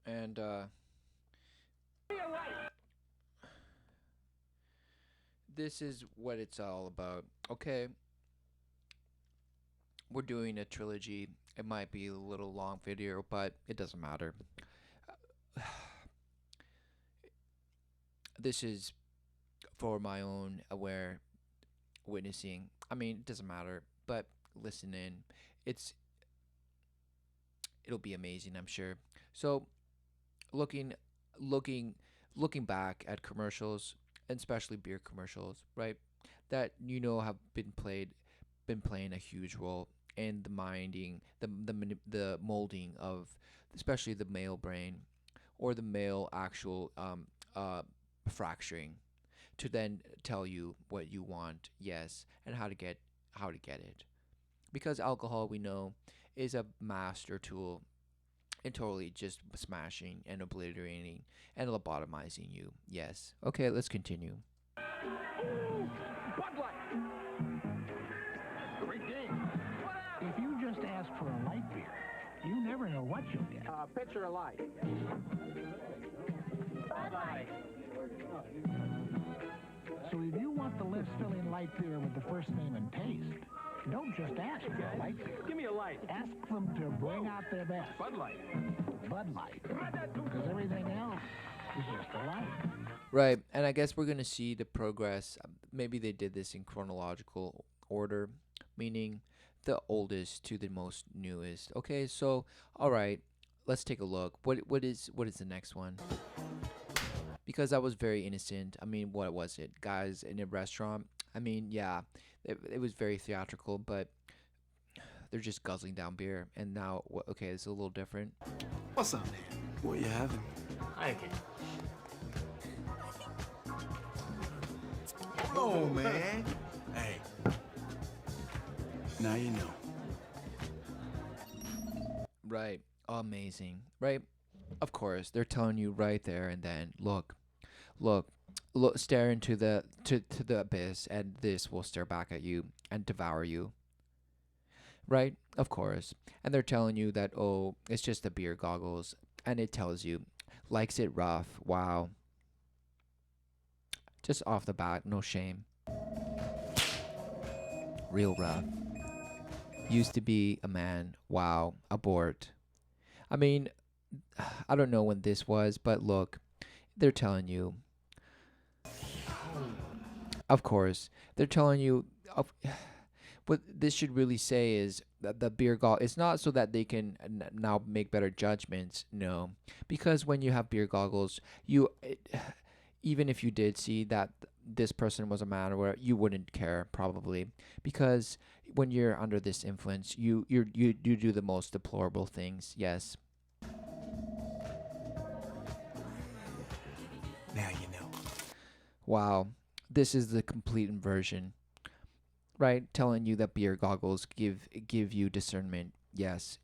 And this is what it's all about. Okay, we're doing a trilogy. It might be a little long video, but it doesn't matter. This is for my own aware witnessing. I mean, it doesn't matter, but listen in. It's it'll be amazing, I'm sure. So, looking looking looking back at commercials, and especially beer commercials, right? That have been playing a huge role in the minding, the molding of especially the male brain, or the male actual fracturing, to then tell you what you want, yes, and how to get it. Because alcohol, we know, is a master tool in totally just smashing and obliterating and lobotomizing you. Yes. Okay, let's continue. Bud Light. Great game. If you just ask for a light beer, you never know what you'll get. Pitcher of light. Bud Light. So if you want the less filling light beer with the first name and taste, don't just ask for a light beer. Give me a light. Ask them to bring out their best. Bud Light. Bud Light. Because everything else is just a light. Right, and I guess we're gonna see the progress. Maybe they did this in chronological order, meaning the oldest to the most newest. Okay, so all right, let's take a look. What is the next one? Because I was very innocent. I mean, what was it? Guys in a restaurant. I mean, yeah, it was very theatrical, but they're just guzzling down beer. And now, okay, it's a little different. What's up, man? What you having? Okay. Oh, man. Hey. Now you know. Right. Amazing. Right? Of course, they're telling you right there and then, look, stare into to the abyss, and this will stare back at you and devour you. Right? Of course. And they're telling you that, oh, it's just the beer goggles, and it tells you likes it rough. Wow. Just off the bat, no shame. Real rough. Used to be a man. Wow. Abort. I mean, I don't know when this was, but look, they're telling you. Of course, they're telling you. What this should really say is that the beer gall. It's not so that they can now make better judgments. No, because when you have beer goggles, even if you did see that this person was a man or whatever, you wouldn't care probably, because when you're under this influence, you do the most deplorable things. Yes. Now you know. Wow. This is the complete inversion, right? Telling you that beer goggles give you discernment. Yes.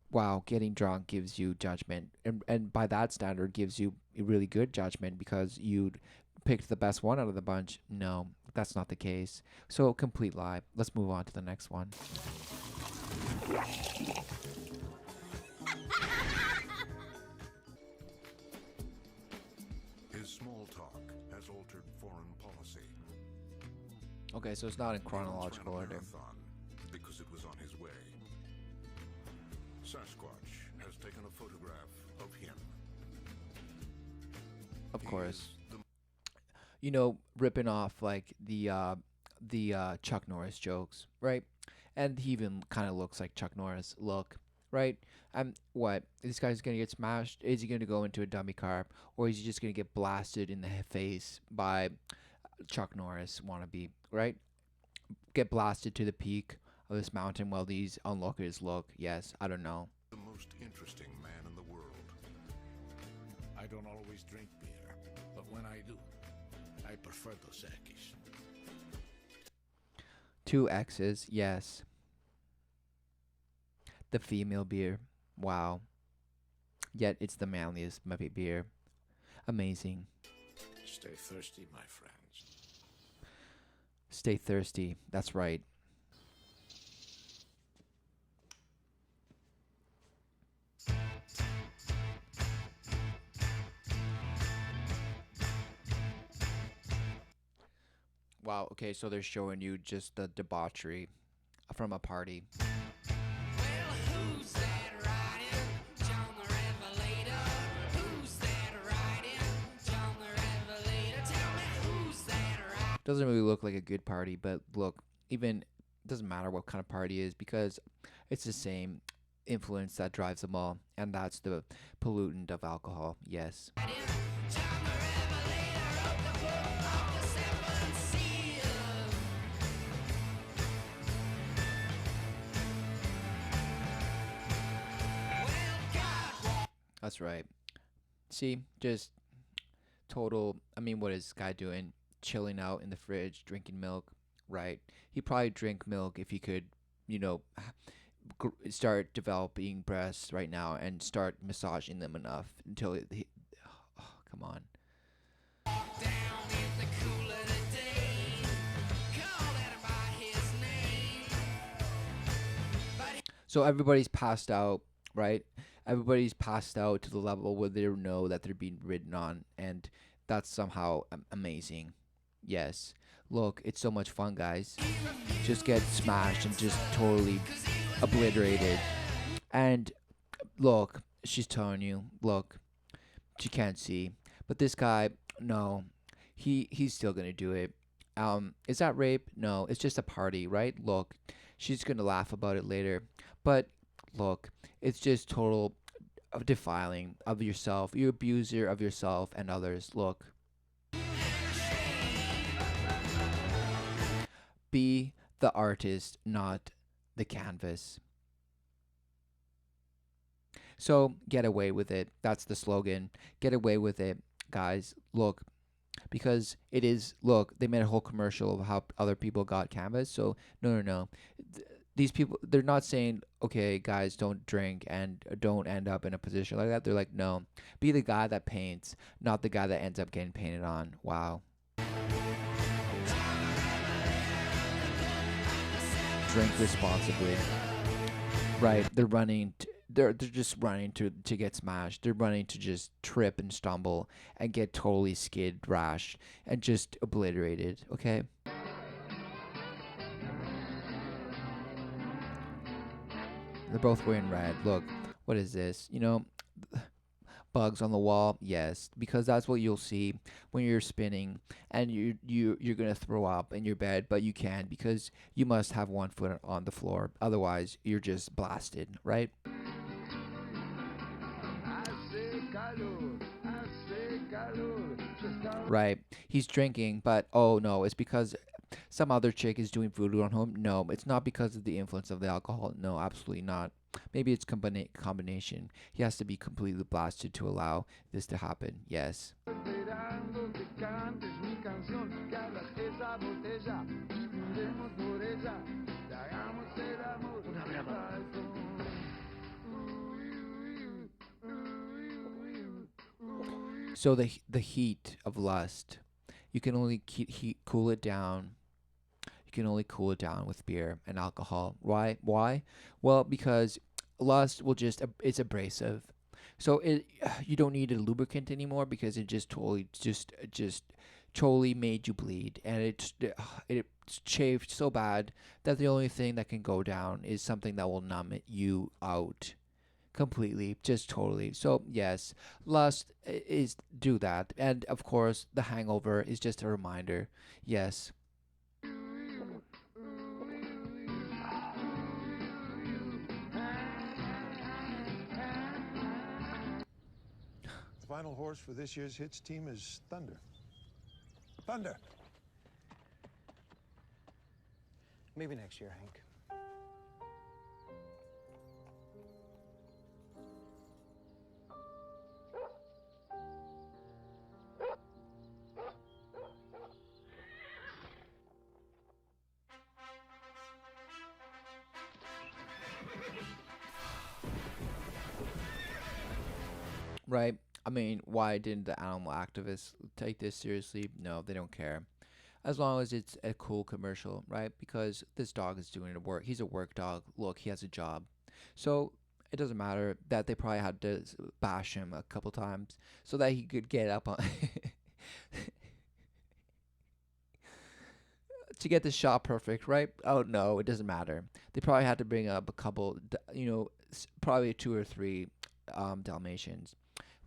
Wow, getting drunk gives you judgment. And by that standard gives you a really good judgment because you picked the best one out of the bunch. No, that's not the case. So complete lie. Let's move on to the next one. His small talk has altered foreign policy. Okay, so it's not in He once ran a chronological order. marathon because it was on his way. Sasquatch has taken a photograph of him. Of He course. is the Ripping off like the Chuck Norris jokes, right? And he even kind of looks like Chuck Norris look, right? What? This guy's gonna get smashed? Is he gonna go into a dummy car, or is he just gonna get blasted in the face by Chuck Norris wannabe, right? Get blasted to the peak of this mountain while these onlookers look. Yes, I don't know. most interesting man in the world. I don't always drink beer, but when I do, I prefer Dos Equis. Two X's, yes. The female beer. Wow. Yet it's the manliest beer. Amazing. Stay thirsty, my friends. Stay thirsty. That's right. Wow, okay, so they're showing you just the debauchery from a party. Doesn't really look like a good party, but look, even doesn't matter what kind of party it is because it's the same influence that drives them all, and that's the pollutant of alcohol. Yes. That's right. See, just total. I mean, what is this guy doing? Chilling out in the fridge, drinking milk, right? He probably drink milk if he could, you know, start developing breasts right now and start massaging them enough until oh, come on. So everybody's passed out, right? Everybody's passed out to the level where they know that they're being ridden on, and that's somehow amazing. Yes. Look, it's so much fun, guys. Just get smashed and just totally obliterated. And look, she's telling you, look, she can't see. But this guy, no, he's still gonna do it. Is that rape? No, it's just a party, right? Look, she's gonna laugh about it later. But look, it's just total defiling of yourself. You abuser of yourself and others. Look, be the artist, not the canvas. So get away with it. That's the slogan. Get away with it, guys. Look, because it is, look, they made a whole commercial of how other people got canvas. So no, no, no. These people, they're not saying, okay, guys, don't drink and don't end up in a position like that. They're like, no, be the guy that paints, not the guy that ends up getting painted on. Wow. Drink responsibly. Right. They're just running to get smashed. They're running to just trip and stumble and get totally skid rashed and just obliterated. Okay. They're both wearing red. Look, what is this? You know, bugs on the wall. Yes, because that's what you'll see when you're spinning and you're gonna throw up in your bed, but you can't because you must have one foot on the floor. Otherwise, you're just blasted, right? Right. He's drinking, but oh no, it's because some other chick is doing voodoo on him. No, it's not because of the influence of the alcohol. No, absolutely not. Maybe it's combination. He has to be completely blasted to allow this to happen. Yes. So the heat of lust, you can only cool it down. You can only cool it down with beer and alcohol. Why? Why? Well, because lust will just it's abrasive. So it you don't need a lubricant anymore because it just totally just totally made you bleed, and it's chafed so bad that the only thing that can go down is something that will numb you out completely, just totally. So yes, lust is do that, and of course the hangover is just a reminder. Yes. The final horse for this year's hits team is Thunder. Thunder! Maybe next year, Hank. Right. I mean, why didn't the animal activists take this seriously? No, they don't care. As long as it's a cool commercial, right? Because this dog is doing the work. He's a work dog. Look, he has a job. So it doesn't matter that they probably had to bash him a couple times so that he could get up on. to get the shot perfect, right? Oh no, it doesn't matter. They probably had to bring up a couple, probably 2 or 3 Dalmatians,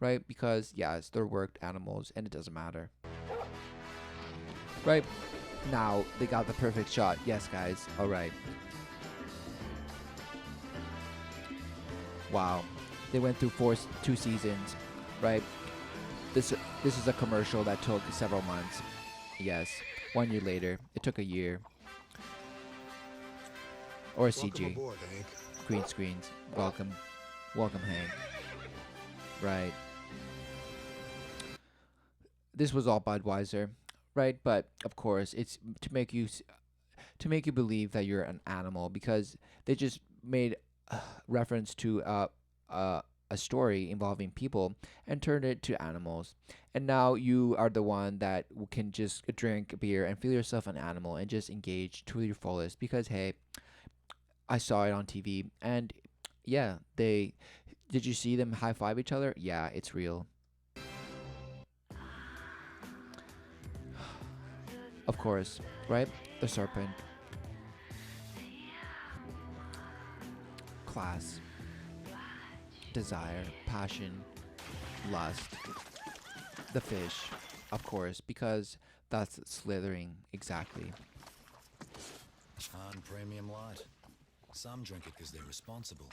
right? Because yes, they're worked animals, and it doesn't matter, right? Now they got the perfect shot. Yes, guys. All right. Wow, they went through 2 seasons, right? This is a commercial that took several months. Yes, 1 year later, it took a year. Or Welcome CG, aboard, Hank. green screens. Welcome, Hank. Right. This was all Budweiser, right? But of course, it's to make you believe that you're an animal because they just made reference to a story involving people and turned it to animals. And now you are the one that can just drink beer and feel yourself an animal and just engage to your fullest because, hey, I saw it on TV and yeah, did you see them high five each other? Yeah, it's real. Of course, right? The serpent. Class. Desire. Passion. Lust. The fish. Of course, because that's slithering. Exactly. On premium lot. Some drink it because they're responsible.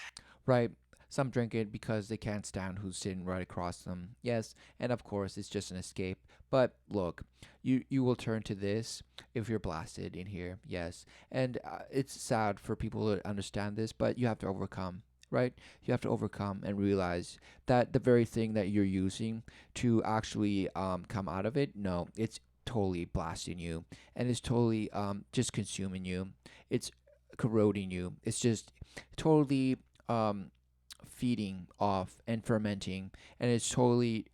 Right. Some drink it because they can't stand who's sitting right across them. Yes, and of course it's just an escape. But look, you will turn to this if you're blasted in here. Yes, and it's sad for people to understand this, but you have to overcome. Right? You have to overcome and realize that the very thing that you're using to actually come out of it, no, it's totally blasting you, and it's totally just consuming you. It's corroding you. It's just totally feeding off and fermenting, and it's totally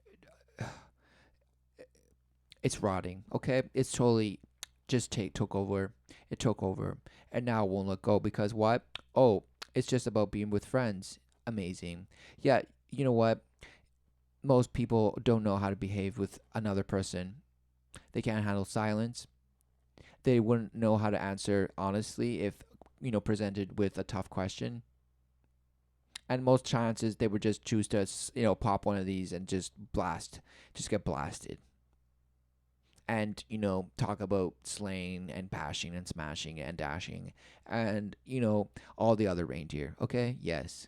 it's rotting. Okay, it's totally just took over. It took over, and now it won't let go because what? Oh, it's just about being with friends. Amazing. Yeah, you know what? Most people don't know how to behave with another person. They can't handle silence. They wouldn't know how to answer honestly if presented with a tough question. And most chances they would just choose to pop one of these and just get blasted, and talk about slaying and bashing and smashing and dashing and all the other reindeer. Okay, yes.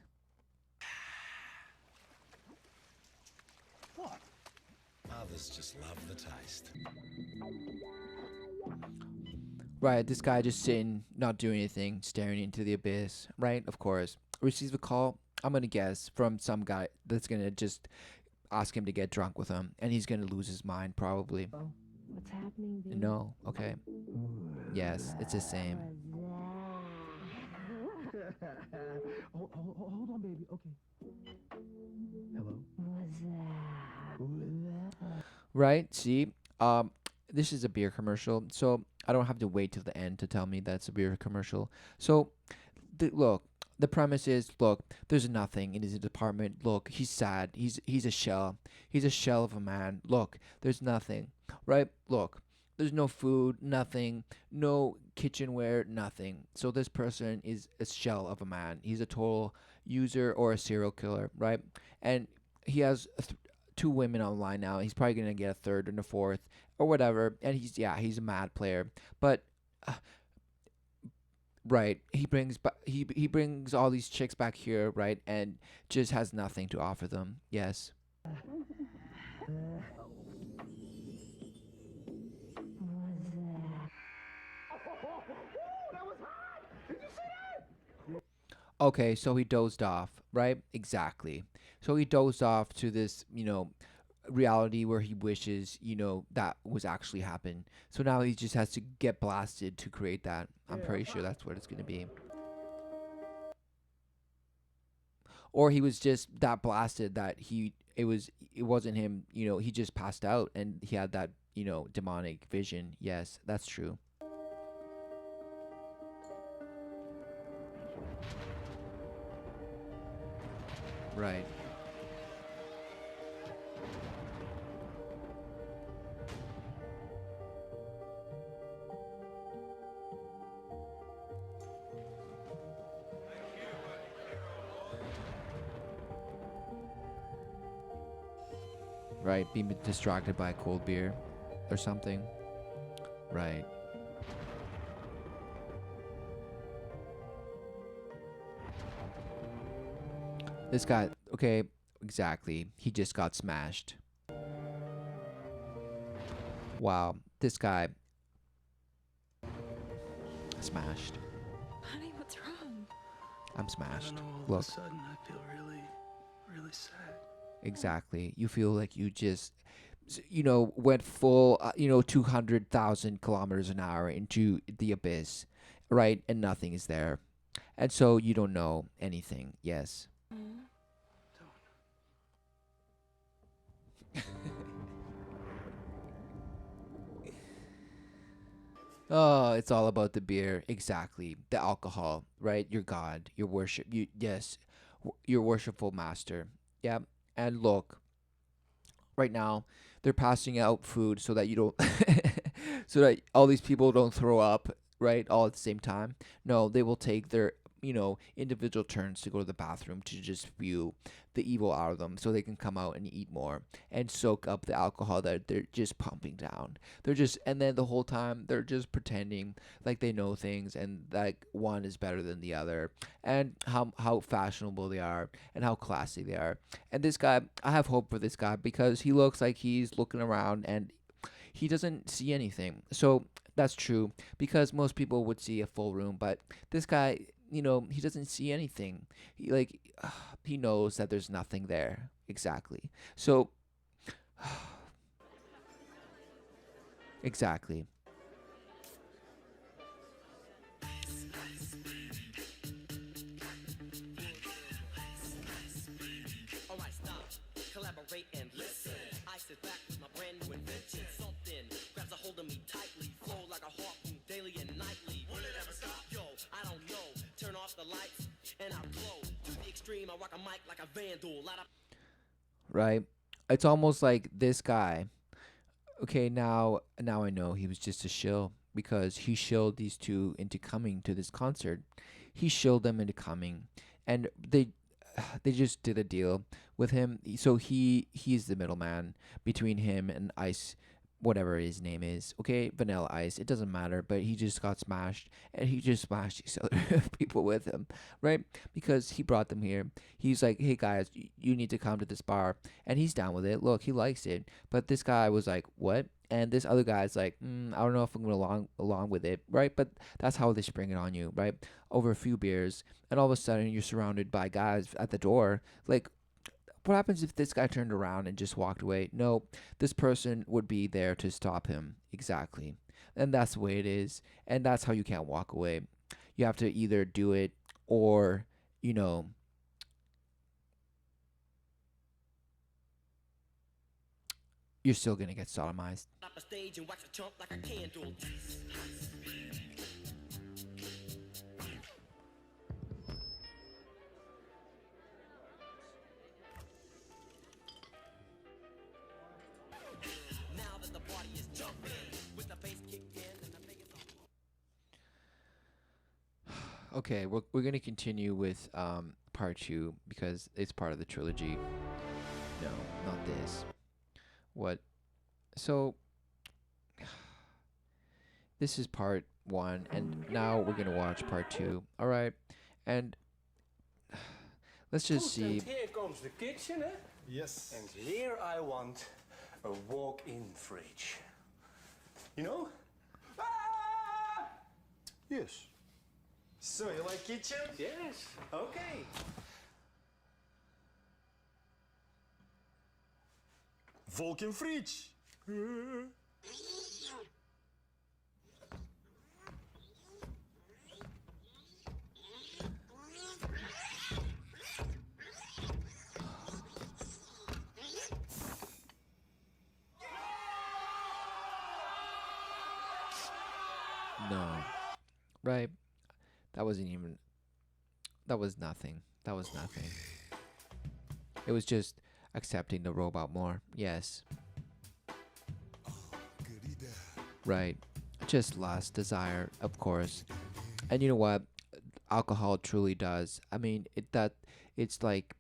Others just love the taste. Right, this guy just sitting, not doing anything, staring into the abyss. Right, of course. Receives a call, I'm gonna guess, from some guy that's gonna just ask him to get drunk with him, and he's gonna lose his mind probably. What's happening, baby? No, okay. Yes, it's the same. Hold on, baby. Okay. Hello? What's that? Right? See, this is a beer commercial, so I don't have to wait till the end to tell me that's a beer commercial. So, look, the premise is, look, there's nothing in his apartment. Look, he's sad. He's a shell. He's a shell of a man. Look, there's nothing. Right? Look, there's no food, nothing, no kitchenware, nothing. So this person is a shell of a man. He's a total user or a serial killer, right? And he has 2 women online now. He's probably gonna get a third and a fourth or whatever. And he's a mad player. But right, he brings all these chicks back here, right, and just has nothing to offer them. Yes. Okay, so he dozed off, right? Exactly. So he dozed off to this, reality where he wishes, that was actually happen. So now he just has to get blasted to create that. I'm pretty sure that's what it's going to be. Or he was just that blasted that it wasn't him, he just passed out and he had that, demonic vision. Yes, that's true. Right. right? Being distracted by cold beer or something, right? This guy, okay, exactly. He just got smashed. Wow, this guy smashed. Honey, what's wrong? I'm smashed. All Look, of a sudden, I feel really, really sad. exactly. You feel like you just, went full, 200,000 kilometers an hour into the abyss, right? And nothing is there. And so you don't know anything. Yes. Oh, it's all about the beer. Exactly. The alcohol, right? Your God, your worship. Yes, your worshipful master. Yeah. And look, right now, they're passing out food so that you don't, so that all these people don't throw up, right? All at the same time. No, they will take their, individual turns to go to the bathroom to just spew the evil out of them so they can come out and eat more and soak up the alcohol that they're just pumping down. And then the whole time they're just pretending like they know things and like one is better than the other and how fashionable they are and how classy they are. And this guy, I have hope for this guy because he looks like he's looking around and he doesn't see anything. So that's true because most people would see a full room, but this guy, he doesn't see anything. He knows that there's nothing there. Exactly. So, exactly. Alright, stop, collaborate and listen. I sit back with my brand new invention. Something grabs a hold of me tightly, flow like a harpoon daily and nightly. Will it ever stop? Yo, I don't know. Turn off the lights and I glow. To the extreme, I rock a mic like a vandal. Right? It's almost like this guy. Okay, now I know he was just a shill because he shilled these two into coming to this concert. He shilled them into coming, and they just did a deal with him. So he's the middleman between him and Ice, whatever his name is. Okay, Vanilla Ice. It doesn't matter, but he just got smashed, and he just smashed these other people with him, right? Because he brought them here. He's like, hey guys, you need to come to this bar, and he's down with it. Look, he likes it, but this guy was like, what? And this other guy's like, I don't know if I'm going along with it, right? But that's how they spring it on you, right? Over a few beers, and all of a sudden you're surrounded by guys at the door. Like, what happens if this guy turned around and just walked away? No, this person would be there to stop him. Exactly. And that's the way it is. And that's how you can't walk away. You have to either do it or, you're still going to get sodomized. Up a stage and wax a chump like a candle. Now that the party is jumping, with the bass kicked in and the biggest. Okay, we're going to continue with part 2 because it's part of the trilogy. No, not this. What? So, this is part 1, and now we're going to watch part 2. All right. And let's just see. And here comes the kitchen, eh? Yes. And here I want a walk-in fridge. You know? Ah! Yes. So you like kitchen? Yes. Okay. Volk fridge. No. Right? That wasn't even. That was nothing. That was nothing. It was just accepting the robot more. Yes. Right. Just lust, desire, of course. And you know what? Alcohol truly does. I mean, it's like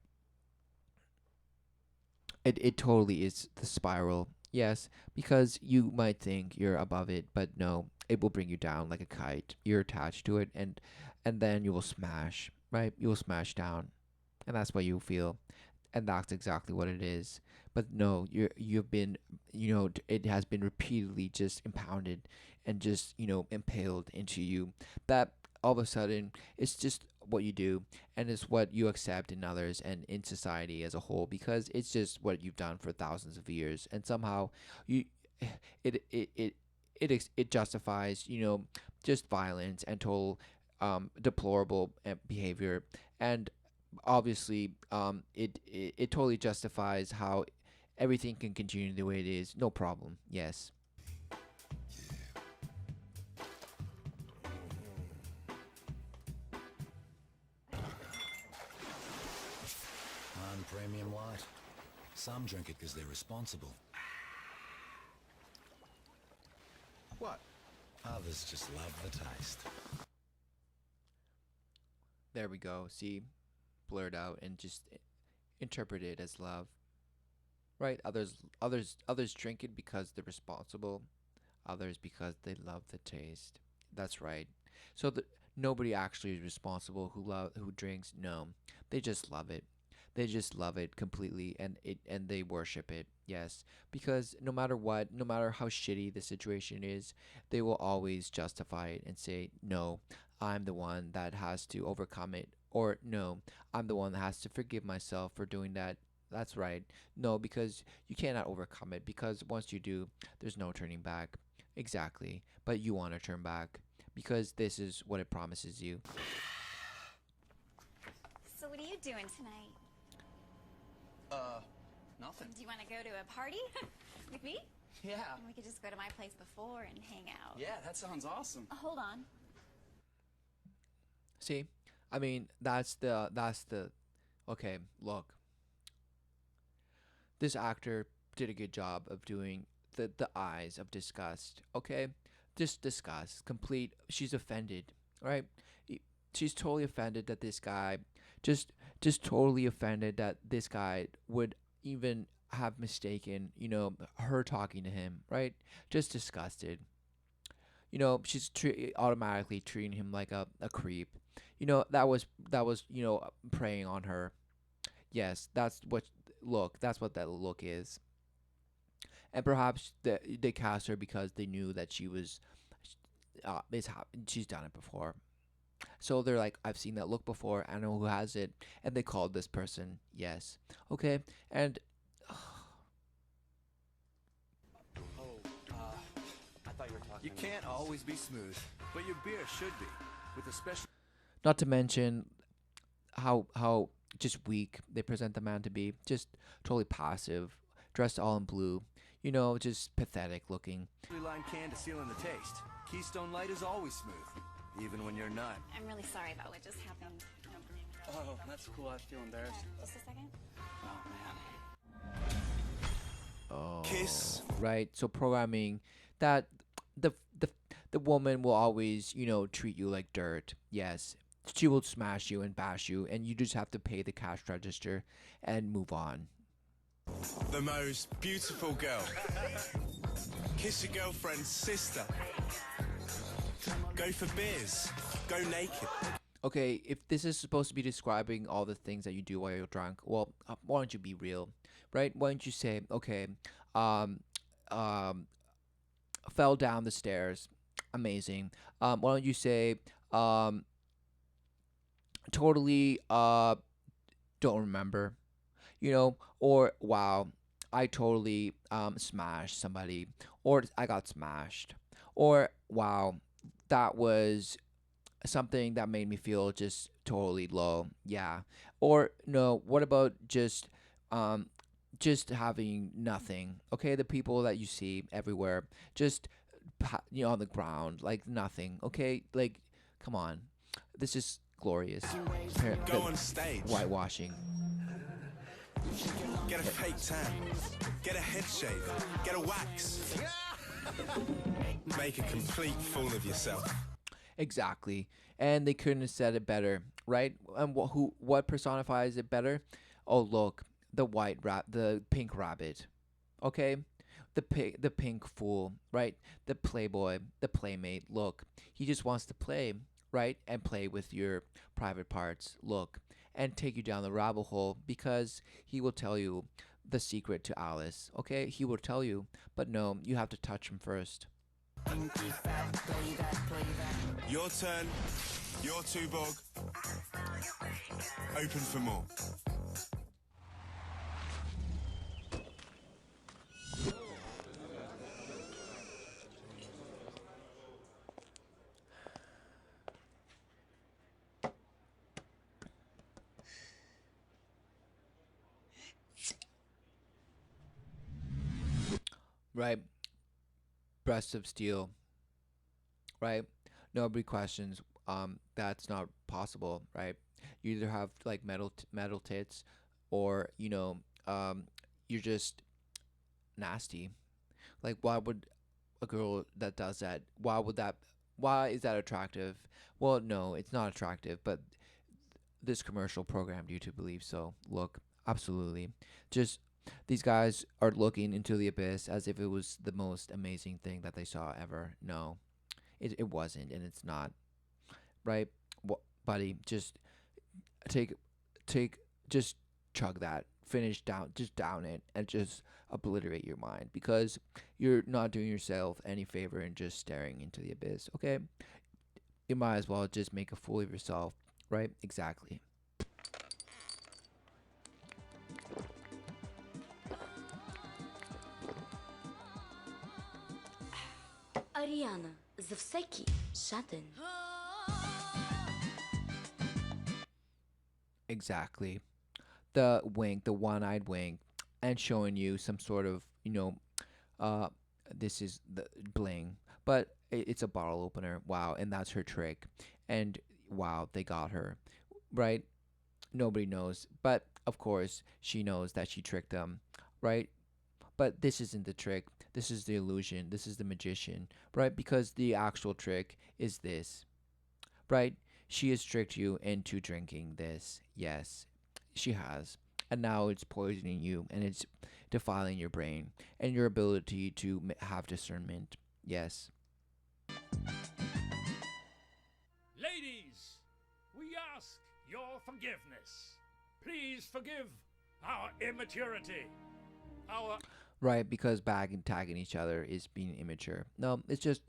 It totally is the spiral. Yes, because you might think you're above it, but no, it will bring you down like a kite. You're attached to it, and then you will smash, right? You will smash down, and that's what you feel, and that's exactly what it is. But no, you've been, it has been repeatedly just impounded and just impaled into you. That all of a sudden it's just what you do, and it's what you accept in others and in society as a whole, because it's just what you've done for thousands of years, and somehow you it justifies just violence and total deplorable behavior. And obviously it totally justifies how everything can continue the way it is, no problem. Yes. And premium light. Some drink it because they're responsible. What? Others just love the taste. There we go. See, blurred out and just interpret it as love, right? Others drink it because they're responsible, others because they love the taste. That's right. So nobody actually is responsible who drinks. No, they just love it. They just love it completely, and they worship it. Yes, because no matter what, no matter how shitty the situation is, they will always justify it and say, "No, I'm the one that has to overcome it," or "No, I'm the one that has to forgive myself for doing that." That's right. No, because you cannot overcome it, because once you do, there's no turning back. Exactly. But you want to turn back because this is what it promises you. So what are you doing tonight? Nothing. Do you want to go to a party with me? Yeah. And we could just go to my place before and hang out. Yeah, that sounds awesome. Hold on. See? I mean, that's the okay, look. This actor did a good job of doing the eyes of disgust. Okay? Just disgust. Complete. She's offended, right? She's totally offended that this guy just totally offended that this guy would even have mistaken, her talking to him, right? Just disgusted. She's automatically treating him like a creep. That was preying on her. Yes, that's what that look is. And perhaps they cast her because they knew that she was she's done it before. So they're like, I've seen that look before. I know who has it, and they called this person. Yes, okay, and I thought you were talking. You can't always be smooth, but your beer should be, with a special. not to mention how just weak they present the man to be, just totally passive, dressed all in blue, just pathetic looking. Line can to seal in the taste. Keystone Light is always smooth, even when you're not. I'm really sorry about what just happened. Oh, that's cool. I feel embarrassed. Just a second. Oh, man. Oh, Kiss. right. So programming that the woman will always, treat you like dirt. Yes. She will smash you and bash you, and you just have to pay the cash register and move on. The most beautiful girl. Kiss your girlfriend's sister. Go for beers. Go naked. Okay, if this is supposed to be describing all the things that you do while you're drunk, well, why don't you be real, right? Why don't you say, okay, um, fell down the stairs, amazing. Why don't you say, totally, don't remember, or wow, I totally smashed somebody, or I got smashed, or wow, that was something that made me feel just totally low. Yeah. Or no, what about just having nothing? Okay, the people that you see everywhere, just on the ground, like nothing. Okay, like come on, this is glorious. Go on stage. Whitewashing. Get a fake tan. Get a head shave. Get a wax. Make a complete fool of yourself. Exactly. And they couldn't have said it better, right? And what personifies it better? Oh, look, the pink rabbit, okay? The pink fool, right? The playboy, the playmate. Look, he just wants to play, right? And play with your private parts. Look, and take you down the rabbit hole because he will tell you the secret to Alice, okay? He will tell you, but no, you have to touch him first. Your turn. Your two, Bog. Open for more. Right? Breast of steel, right? Nobody questions. That's not possible, right? You either have like metal tits, or you're just nasty. Like, why would a girl that does that? Why is that attractive? Well, no, it's not attractive, but this commercial programmed you to believe so. Look, absolutely. Just these guys are looking into the abyss as if it was the most amazing thing that they saw ever. No, it wasn't, and it's not. Right, buddy? Just take take just chug that. Finish down, just down it, and just obliterate your mind because you're not doing yourself any favor in just staring into the abyss. Okay, you might as well just make a fool of yourself. Right? Exactly. Ariana, za всеки żaden. Exactly. The wink, the one-eyed wink, and showing you some sort of, uh, this is the bling, but it's a bottle opener. Wow, and that's her trick. And wow, they got her, right? Nobody knows, but of course she knows that she tricked them, right? But this isn't the trick. This is the illusion. This is the magician, right? Because the actual trick is this, right? She has tricked you into drinking this. Yes, she has. And now it's poisoning you and it's defiling your brain and your ability to have discernment. Yes. Ladies, we ask your forgiveness. Please forgive our immaturity. Our Right, because bagging, tagging each other is being immature. No, it's just,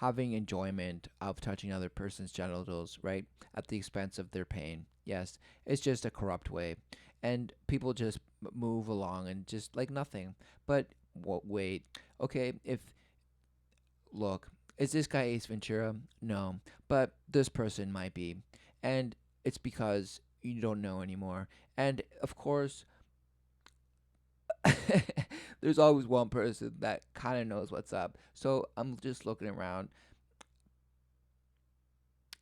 having enjoyment of touching other person's genitals, right, at the expense of their pain. Yes, it's just a corrupt way. And people just move along and just like nothing. But wait, okay, look, is this guy Ace Ventura? No, but this person might be. And it's because you don't know anymore. And of course, there's always one person that kind of knows what's up. So I'm just looking around.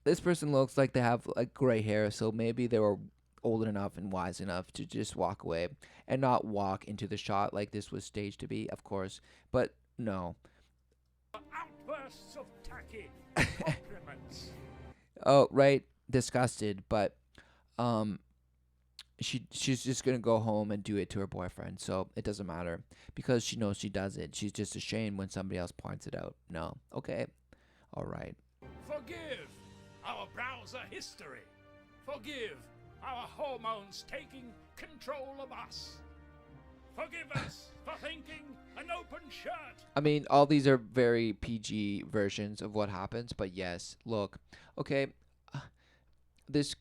This person looks like they have like gray hair, so maybe they were old enough and wise enough to just walk away and not walk into the shot like this was staged to be, of course. But no. outbursts of tacky compliments. Oh, right, disgusted, but she's just gonna go home and do it to her boyfriend, so it doesn't matter because she knows she does it. She's just ashamed when somebody else points it out. No, okay, all right. Forgive our browser history. Forgive our hormones taking control of us. Forgive us for thinking an open shirt. I mean, all these are very PG versions of what happens, but yes, look, okay, this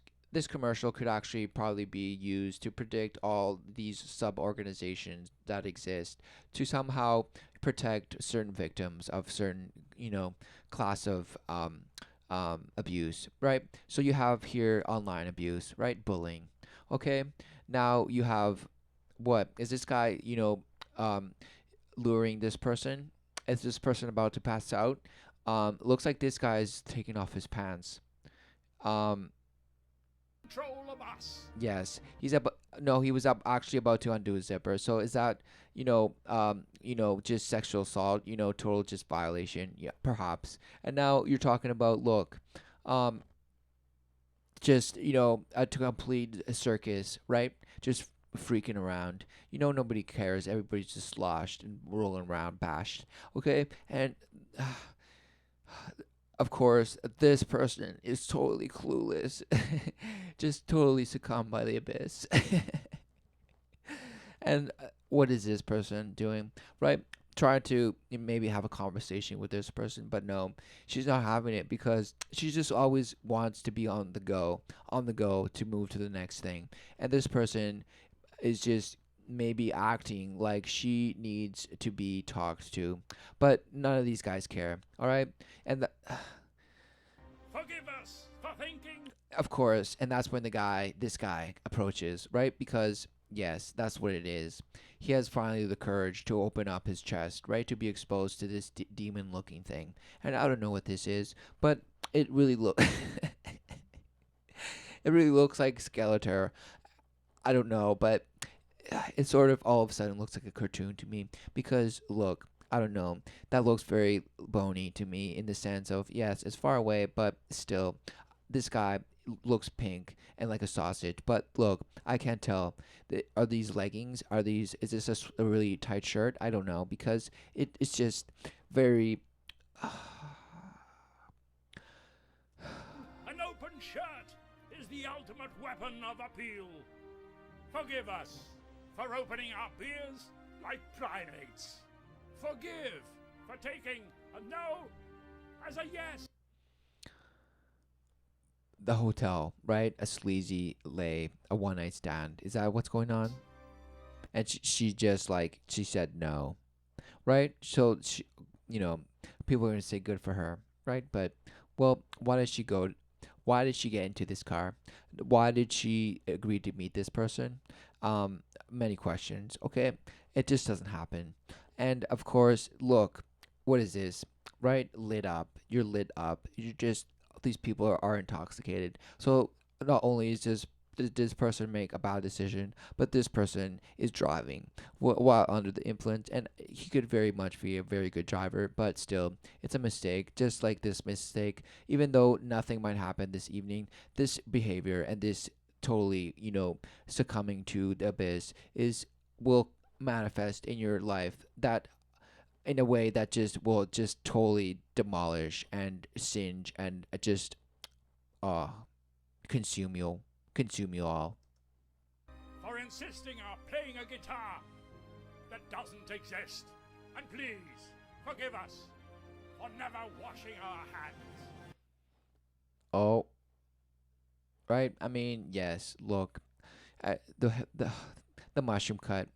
commercial could actually probably be used to predict all these sub-organizations that exist to somehow protect certain victims of certain, class of abuse, right? So you have here online abuse, right? Bullying. Okay, now you have what is this guy, luring this person? Is this person about to pass out? Looks like this guy's taking off his pants. Control of us. Yes, he was actually about to undo his zipper. So is that, just sexual assault, total just violation? Yeah, perhaps. And now you're talking about, look, just, to complete a circus, right? Just freaking around. You know, nobody cares. Everybody's just sloshed and rolling around, bashed. Okay, and of course, this person is totally clueless, just totally succumbed by the abyss. And what is this person doing? Right? Trying to maybe have a conversation with this person, but no, she's not having it because she just always wants to be on the go to move to the next thing. And this person is just maybe acting like she needs to be talked to, but none of these guys care. All right, and Forgive us for thinking. of course, and that's when this guy approaches, right? Because yes, that's what it is. He has finally the courage to open up his chest, right, to be exposed to this demon-looking thing. And I don't know what this is, but it really it really looks like Skeletor. I don't know, but it sort of all of a sudden looks like a cartoon to me because look, I don't know, that looks very bony to me in the sense of yes, it's far away, but still, this guy looks pink and like a sausage. But look, I can't tell. Are these leggings? Is this a really tight shirt? I don't know because it's just very. An open shirt is the ultimate weapon of appeal. Forgive us for opening our beers like primates. Forgive for taking a no as a yes. The hotel, right? A sleazy lay, a one night stand. Is that what's going on? And she just like she said no, right? So she, people are gonna say good for her, right? But well, why did she go? Why did she get into this car? Why did she agree to meet this person? Many questions. Okay, it just doesn't happen. And of course, look, what is this? Right? Lit up. You're lit up. You just these people are intoxicated. So not only is did this person make a bad decision, but this person is driving while under the influence, and he could very much be a very good driver, but still, it's a mistake. Just like this mistake, even though nothing might happen this evening, this behavior and this totally, succumbing to the abyss will manifest in your life that in a way that just will just totally demolish and singe and just uh consume you all. For insisting on playing a guitar that doesn't exist. And please, forgive us for never washing our hands. Oh, right. I mean, yes. Look, the mushroom cut,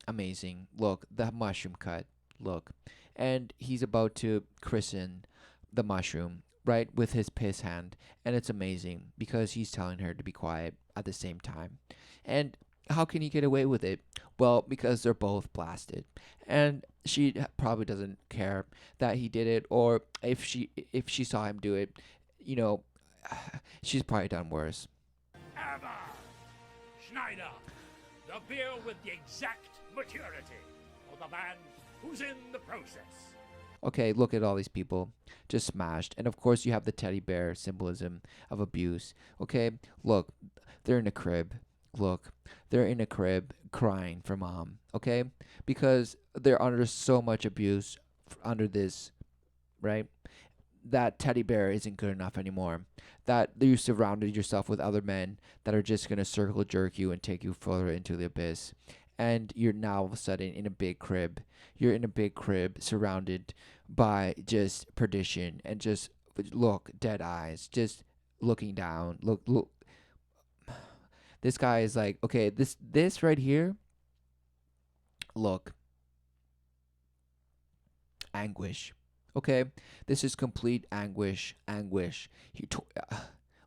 amazing. Look, the mushroom cut. Look, and he's about to christen the mushroom, right, with his piss hand, and it's amazing because he's telling her to be quiet at the same time. And how can he get away with it? Well, because they're both blasted, and she probably doesn't care that he did it, or if she saw him do it, you know, she's probably done worse. Ever. Schneider, the beer with the exact maturity for the man who's in the process. Okay, look at all these people just smashed. And of course, you have the teddy bear symbolism of abuse. Okay, look, they're in a crib. Look, they're in a crib crying for mom. Okay, because they're under so much abuse under this, right? That teddy bear isn't good enough anymore. That you surrounded yourself with other men that are just going to circle jerk you and take you further into the abyss. And you're now all of a sudden in a big crib. You're in a big crib surrounded by just perdition and just look, dead eyes, just looking down. Look. This guy is like, okay, this right here, look, anguish. Okay, this is complete anguish.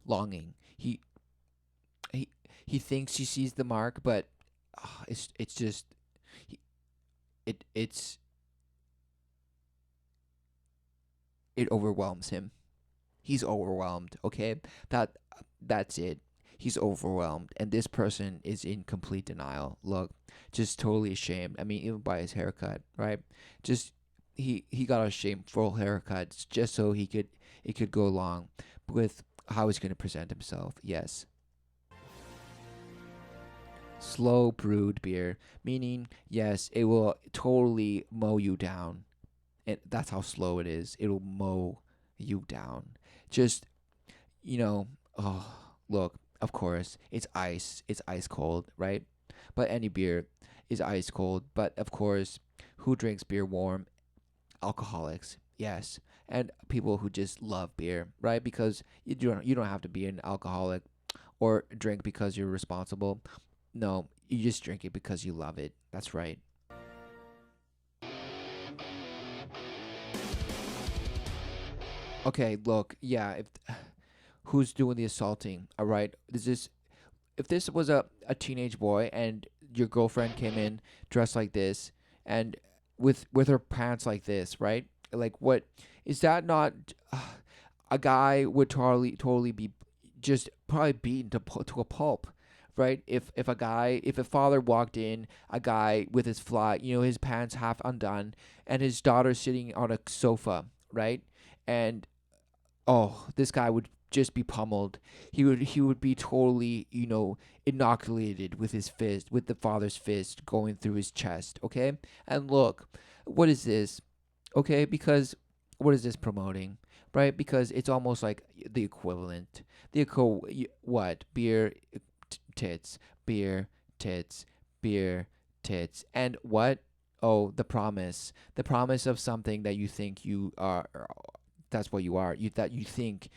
Longing. He thinks he sees the mark, but it's just it overwhelms him. He's overwhelmed. Okay, that's it. He's overwhelmed, and this person is in complete denial. Look, just totally ashamed. I mean, even by his haircut, right? Just he got a shameful haircut just so it could go along with how he's going to present himself. Yes. Slow brewed beer, meaning yes, it will totally mow you down. That's how slow it is. It'll mow you down. Just oh, look, of course, it's ice. It's ice cold, right? But any beer is ice cold. But of course, who drinks beer warm? Alcoholics, yes, and people who just love beer, right? Because you don't have to be an alcoholic or drink because you're responsible. No, you just drink it because you love it. That's right. Okay, look, yeah, if who's doing the assaulting? All right, this is if this was a teenage boy and your girlfriend came in dressed like this and with her pants like this, right? Like what is that not a guy would totally be just probably beaten to a pulp, right? If a father walked in, a guy with his his pants half undone and his daughter sitting on a sofa, right? And oh, this guy would just be pummeled. He would be totally, inoculated with his fist, with the father's fist going through his chest, okay? And look, what is this? Okay, because what is this promoting? Right? Because it's almost like the equivalent. What? Beer tits, beer tits, beer tits. And what? Oh, the promise. The promise of something that you think you are, that's what you are. You think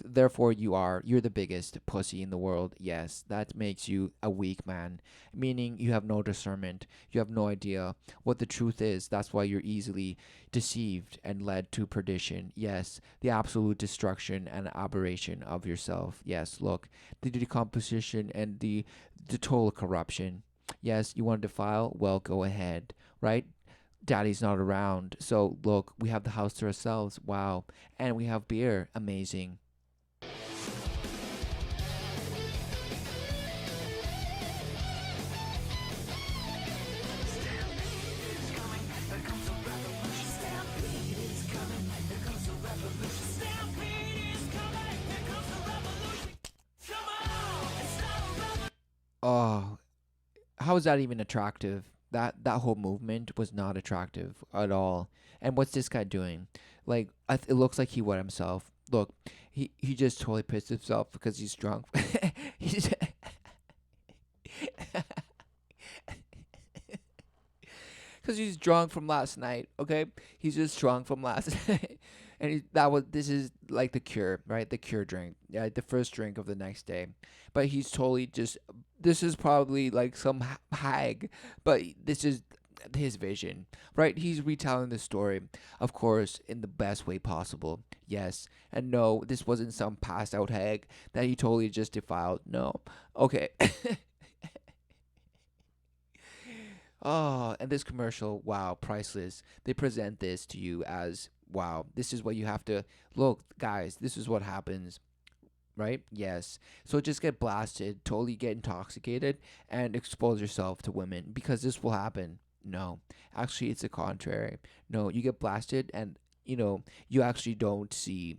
therefore you're the biggest pussy in the world. Yes, that makes you a weak man, meaning you have no discernment. You have no idea what the truth is. That's why you're easily deceived and led to perdition. Yes, the absolute destruction and aberration of yourself. Yes, look, the decomposition and the total corruption. Yes, you want to defile? Well, go ahead, right? Daddy's not around. So look, we have the house to ourselves. Wow. And we have beer. Amazing. Oh, how is that even attractive? That whole movement was not attractive at all. And what's this guy doing? Like, it looks like he wet himself. Look, he just totally pissed himself because he's drunk. he's because he's drunk from last night. Okay, he's just drunk from last night, and this is like the cure, right? The cure drink, yeah, the first drink of the next day. But he's totally just. This is probably like some hag, but this is his vision, right? He's retelling the story, of course, in the best way possible. Yes, and no, this wasn't some passed out hag that he totally just defiled. No, okay. Oh, and this commercial, wow, priceless. They present this to you as, wow, this is what you have to look, guys, this is what happens, right? Yes. So just get blasted, totally get intoxicated, and expose yourself to women because this will happen. No, actually, it's the contrary. No, you get blasted, and you actually don't see,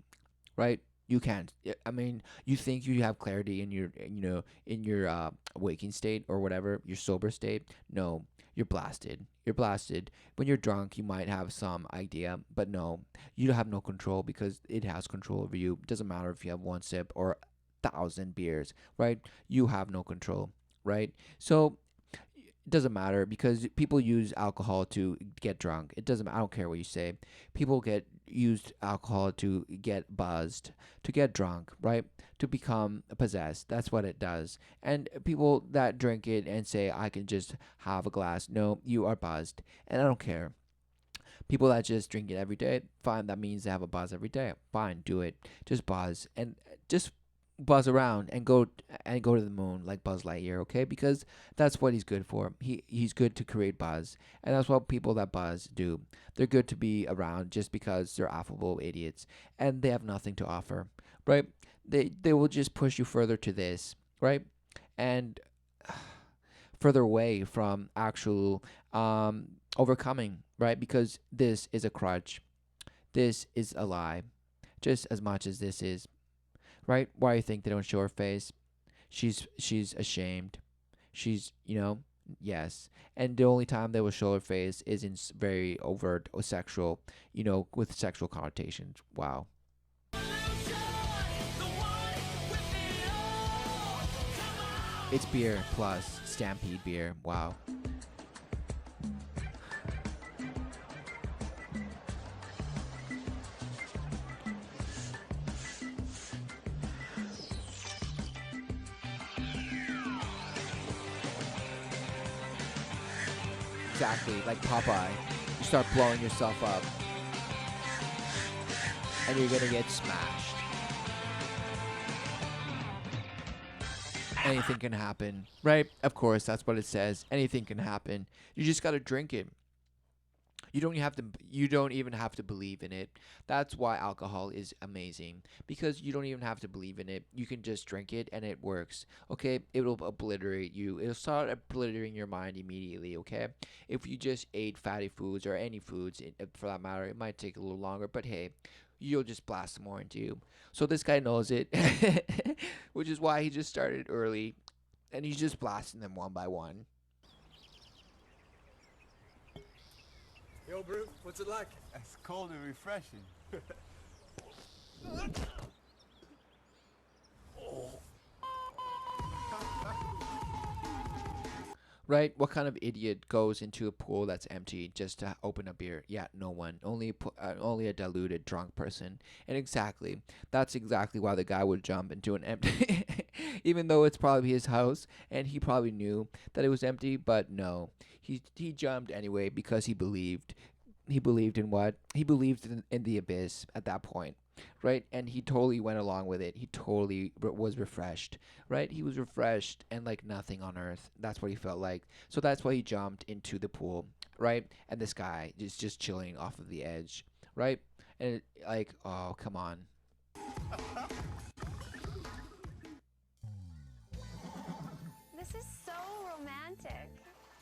right? You can't. I mean, you think you have clarity in your waking state or whatever, your sober state. No, you're blasted. You're blasted. When you're drunk, you might have some idea, but no, you have no control because it has control over you. It doesn't matter if you have one sip or 1,000 beers, right? You have no control, right? So it doesn't matter because people use alcohol to get drunk. It doesn't. I don't care what you say. People used alcohol to get buzzed, to get drunk, right? To become possessed. That's what it does. And people that drink it and say, "I can just have a glass," no, you are buzzed, and I don't care. People that just drink it every day, fine. That means they have a buzz every day. Fine, do it. Just buzz and just buzz around and go to the moon like Buzz Lightyear, okay? Because that's what he's good for. He's good to create buzz, and that's what people that buzz do. They're good to be around just because they're affable idiots and they have nothing to offer, right? They will just push you further to this, right? And further away from actual overcoming, right? Because this is a crutch. This is a lie, just as much as this is, right? Why do you think they don't show her face? She's ashamed. She's, yes. And the only time they will show her face is in very overt or sexual, with sexual connotations. Wow. It's beer plus Stampede beer. Wow. Exactly, like Popeye. You start blowing yourself up. And you're gonna get smashed. Anything can happen, right? Of course, that's what it says. Anything can happen. You just gotta drink it. You don't even have to believe in it. That's why alcohol is amazing, because you don't even have to believe in it. You can just drink it and it works. Okay? It'll obliterate you. It'll start obliterating your mind immediately, okay? If you just ate fatty foods or any foods for that matter, it might take a little longer, but hey, you'll just blast them more into you. So this guy knows it, which is why he just started early and he's just blasting them one by one. Yo, Brute, what's it like? It's cold and refreshing. Right? What kind of idiot goes into a pool that's empty just to open a beer? Yeah, no one. Only a diluted drunk person. And that's exactly why the guy would jump into an empty, even though it's probably his house and he probably knew that it was empty. But no, he jumped anyway because he believed. He believed in what? He believed in the abyss at that point, right? And he totally went along with it. He totally was refreshed, right? He was refreshed and like nothing on earth. That's what he felt like. So that's why he jumped into the pool, right? And this guy is just chilling off of the edge, right? And oh, come on. This is so romantic.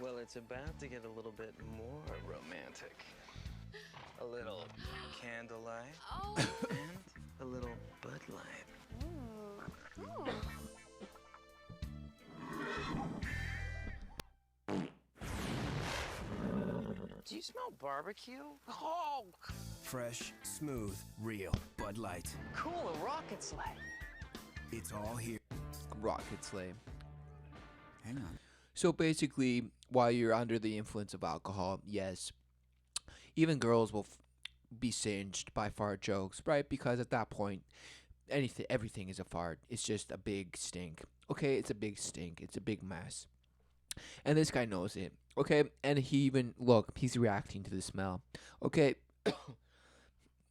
Well, it's about to get a little bit more romantic. A little candlelight and a little Bud Light. Do you smell barbecue? Oh! Fresh, smooth, real Bud Light. Cool, a rocket sleigh. It's all here. Rocket sleigh. Hang on. So basically, while you're under the influence of alcohol, yes, even girls will be singed by fart jokes, right? Because at that point, everything is a fart. It's just a big stink. Okay, it's a big stink. It's a big mess. And this guy knows it. Okay, and he's reacting to the smell. Okay,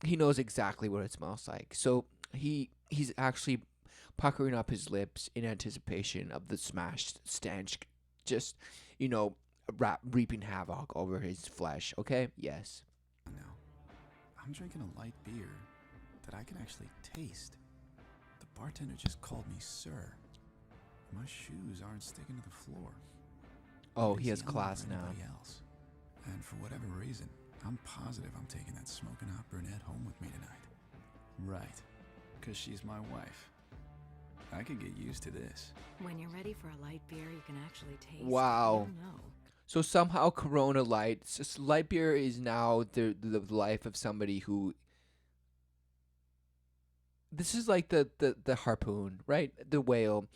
he knows exactly what it smells like. So he's actually puckering up his lips in anticipation of the smashed stench, just reaping havoc over his flesh. Okay, yes. Now, I'm drinking a light beer that I can actually taste. The bartender just called me sir. My shoes aren't sticking to the floor. Oh, he has class now. Else. And for whatever reason, I'm positive I'm taking that smoking hot brunette home with me tonight. Right, because she's my wife. I could get used to this. When you're ready for a light beer, you can actually taste. Wow. You know. So somehow Corona Light beer is now the life of somebody who. This is like the harpoon, right? The whale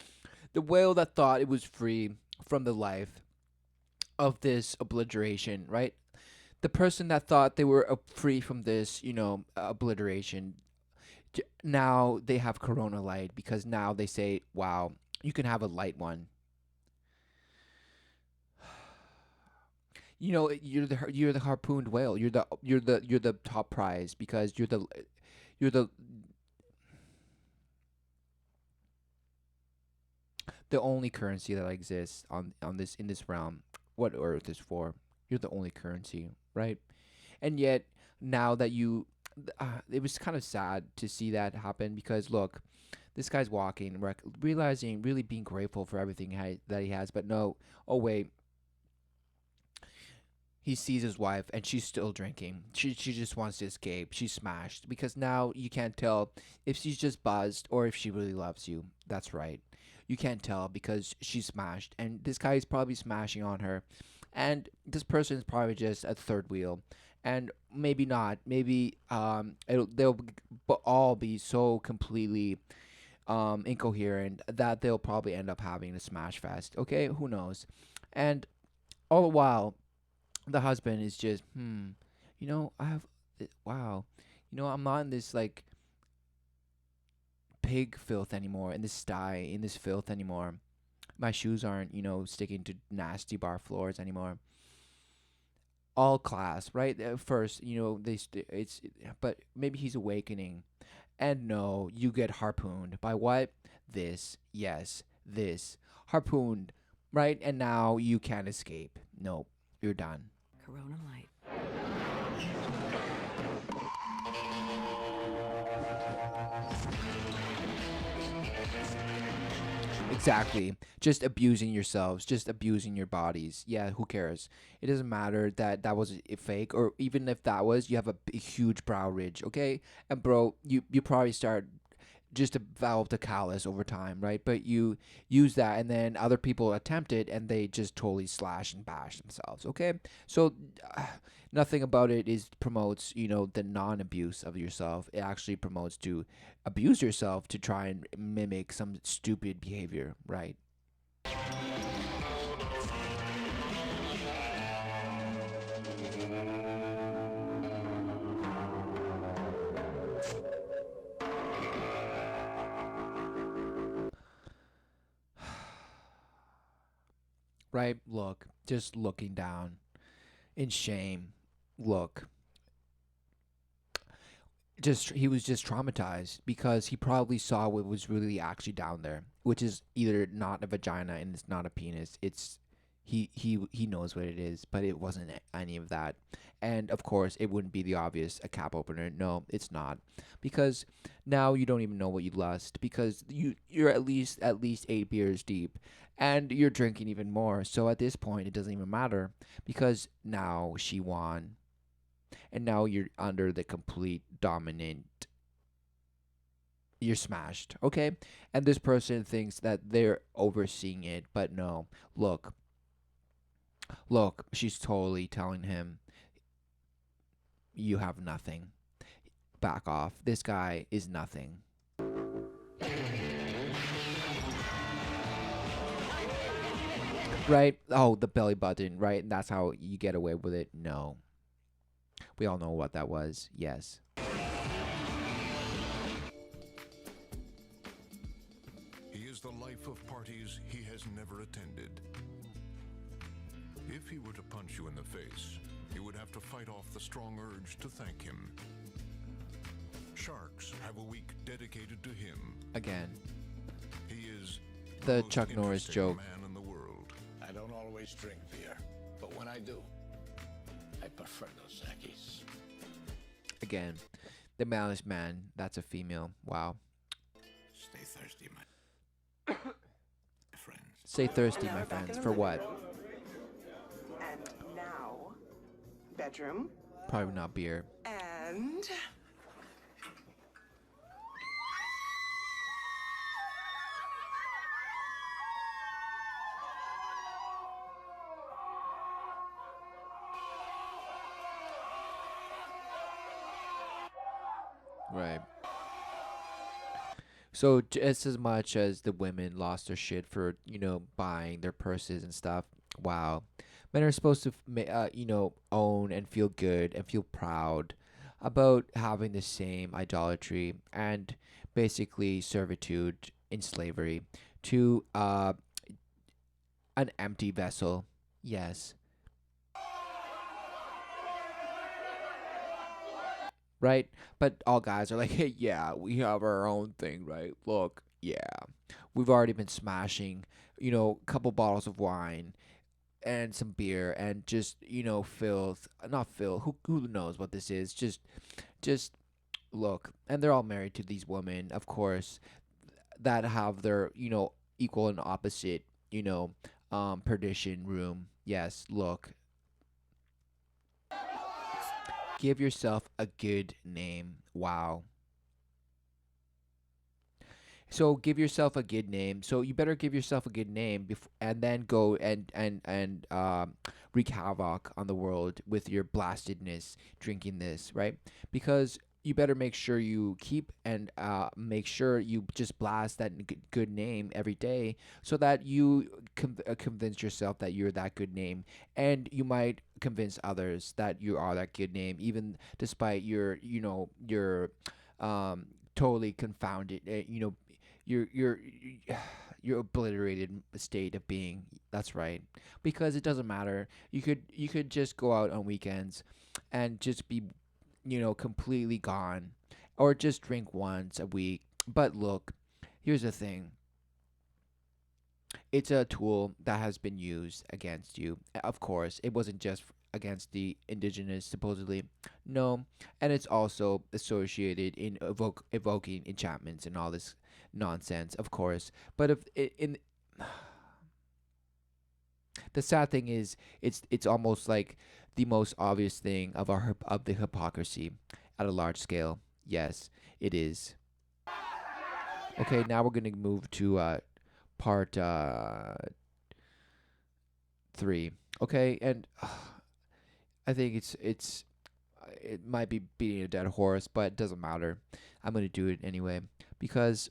that thought it was free from the life of this obliteration, right? The person that thought they were free from this, obliteration. Now they have Corona Light because now they say, "Wow, you can have a light one." You're the harpooned whale. You're the top prize because you're the only currency that exists in this realm. What Earth is for. You're the only currency, right? And yet now that it was kind of sad to see that happen because look, this guy's walking, realizing, really being grateful for everything that he has, but no, oh wait. He sees his wife and she's still drinking. She just wants to escape. She's smashed because now you can't tell if she's just buzzed or if she really loves you. That's right. You can't tell because she's smashed, and this guy is probably smashing on her, and this person is probably just a third wheel, and maybe not. Maybe all be so completely incoherent that they'll probably end up having a smash fest. Okay, who knows? And all the while, the husband is just, I have, wow, I'm not in this like pig filth anymore, in this sty, in this filth anymore. My shoes aren't, sticking to nasty bar floors anymore. All class, right? At first, but maybe he's awakening. And no, you get harpooned by what? This, yes, this. Harpooned, right? And now you can't escape. Nope, you're done. Corona Light. Exactly. Just abusing yourselves, just abusing your bodies. Yeah, who cares? It doesn't matter that that was a fake, or even if that was, you have a huge brow ridge, okay? And bro, you probably start just develop the callus over time, right? But you use that, and then other people attempt it, and they just totally slash and bash themselves. Okay, so nothing about it is promotes the non-abuse of yourself. It actually promotes to abuse yourself to try and mimic some stupid behavior, right? Right? Look, just looking down in shame. Look, he was just traumatized because he probably saw what was really actually down there, which is either not a vagina and it's not a penis. It's he knows what it is, but it wasn't any of that. And of course, it wouldn't be the obvious a cap opener. No, it's not, because now you don't even know what you lust, because you're at least 8 beers deep, and you're drinking even more. So at this point, it doesn't even matter, because now she won, and now you're under the complete dominant. You're smashed, okay? And this person thinks that they're overseeing it, but no. Look, she's totally telling him, you have nothing. Back off. This guy is nothing. Right? Oh, the belly button, right? And that's how you get away with it. No. We all know what that was. Yes. He is the life of parties he has never attended. If he were to punch you in the face, you would have to fight off the strong urge to thank him. Sharks have a week dedicated to him. Again. He is the Chuck Norris joke. Man in the world. I don't always drink beer, but when I do, I prefer Dos Equis. Again, the malice man. That's a female. Wow. Stay thirsty, my friends. Stay thirsty, my friends. For what? And now, bedroom. Probably not beer. And right. So just as much as the women lost their shit for, buying their purses and stuff, wow. Men are supposed to, own and feel good and feel proud about having the same idolatry and basically servitude in slavery to an empty vessel. Yes. Right? But all guys are like, hey, yeah, we have our own thing, right? Look, yeah, we've already been smashing, a couple bottles of wine and some beer and just, filth, not filth, who knows what this is, just look. And they're all married to these women, of course, that have their, equal and opposite, perdition room. Yes, look. Give yourself a good name. Wow. So give yourself a good name. So you better give yourself a good name and then go and wreak havoc on the world with your blastedness drinking this, right? Because you better make sure you keep and make sure you just blast that good name every day, so that you convince yourself that you're that good name, and you might convince others that you are that good name, even despite your totally confounded, your obliterated state of being. That's right, because it doesn't matter. You could just go out on weekends and just be completely gone, or just drink once a week. But look, here's the thing. It's a tool that has been used against you. Of course, it wasn't just against the indigenous, supposedly. No, and it's also associated in evoking enchantments and all this nonsense, of course. But if in the sad thing is, it's almost like the most obvious thing of the hypocrisy at a large scale. Yes, it is. Okay, now we're gonna move to part 3. Okay, and I think it might be beating a dead horse, but it doesn't matter. I'm gonna do it anyway because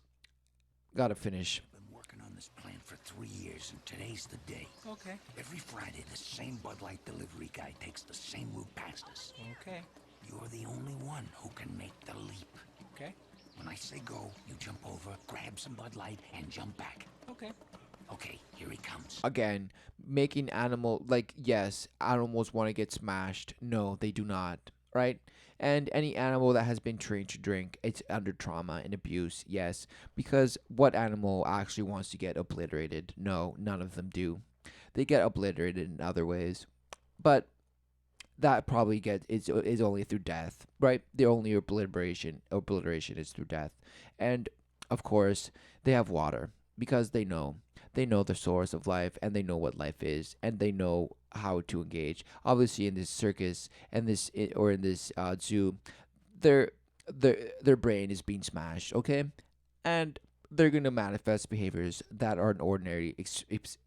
gotta finish. Been working on this plan for 3 years, and today's the day. Okay. Every Friday, the same Bud Light delivery guy takes the same route past us. Okay. You're the only one who can make the leap. Okay. When I say go, you jump over, grab some Bud Light, and jump back. Okay. Okay, here he comes. Again, making yes, animals want to get smashed. No, they do not. Right? And any animal that has been trained to drink, it's under trauma and abuse. Yes, because what animal actually wants to get obliterated? No, none of them do. They get obliterated in other ways, but that probably is only through death, right? The only obliteration is through death. And of course, they have water because they know the source of life, and they know what life is, and they know how to engage. Obviously, in this circus and in this zoo, their brain is being smashed, okay, and they're gonna manifest behaviors that are ordinary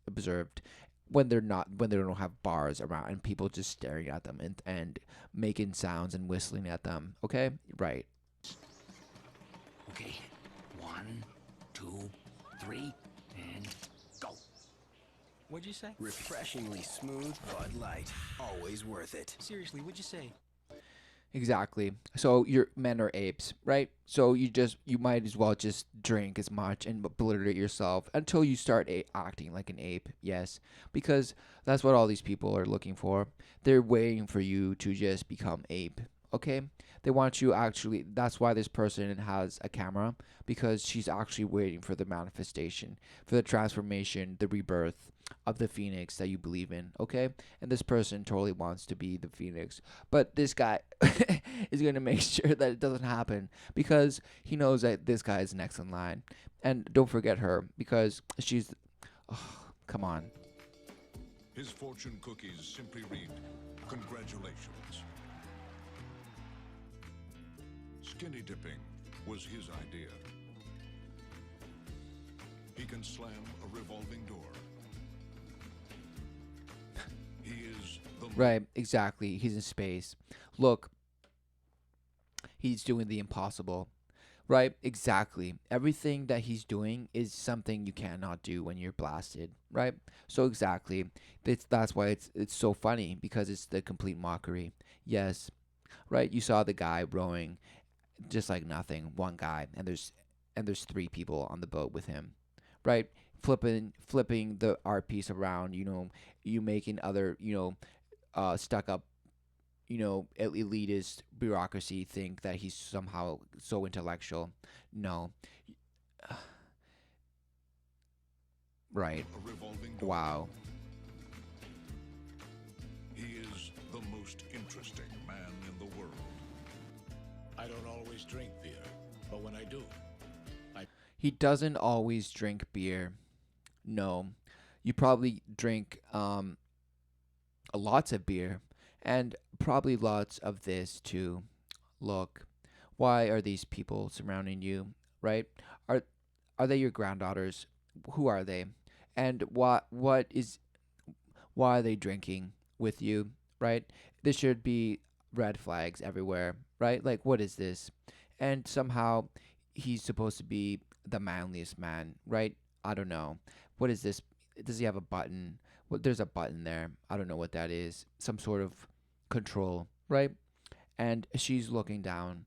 observed when they don't have bars around and people just staring at them and making sounds and whistling at them. Okay, right. Okay, 1, 2, 3, and go. What'd you say? Refreshingly smooth Bud Light. Always worth it. Seriously, what'd you say? Exactly. So your men are apes, right? So you might as well just drink as much and obliterate yourself until you start acting like an ape. Yes, because that's what all these people are looking for. They're waiting for you to just become ape. Okay? They want you actually. That's why this person has a camera, because she's actually waiting for the manifestation, for the transformation, the rebirth of the phoenix that you believe in. Okay? And this person totally wants to be the phoenix, but this guy is going to make sure that it doesn't happen, because he knows that this guy is next in line. And don't forget her, because she's come on. His fortune cookies simply read, "Congratulations." Skinny dipping was his idea. He can slam a revolving door. He is the Right, exactly. He's in space. Look, he's doing the impossible. Right, exactly. Everything that he's doing is something you cannot do when you're blasted. Right, so exactly. That's why it's so funny, because it's the complete mockery. Yes, right. You saw the guy rowing, just like nothing. One guy, and there's 3 people on the boat with him. Right, flipping the art piece around. You making other stuck up elitist bureaucracy think that he's somehow so intellectual. No. Right. Wow. He is the most interesting man in the world. I don't always drink beer, but when I do, He doesn't always drink beer. No. You probably drink lots of beer, and probably lots of this too. Look, why are these people surrounding you, right? Are Are they your granddaughters? Who are they? And why are they drinking with you, right? There should be red flags everywhere, right? Like, what is this? And somehow he's supposed to be the manliest man, right? I don't know. What is this? Does he have a button? Well, there's a button there. I don't know what that is. Some sort of control, right? And she's looking down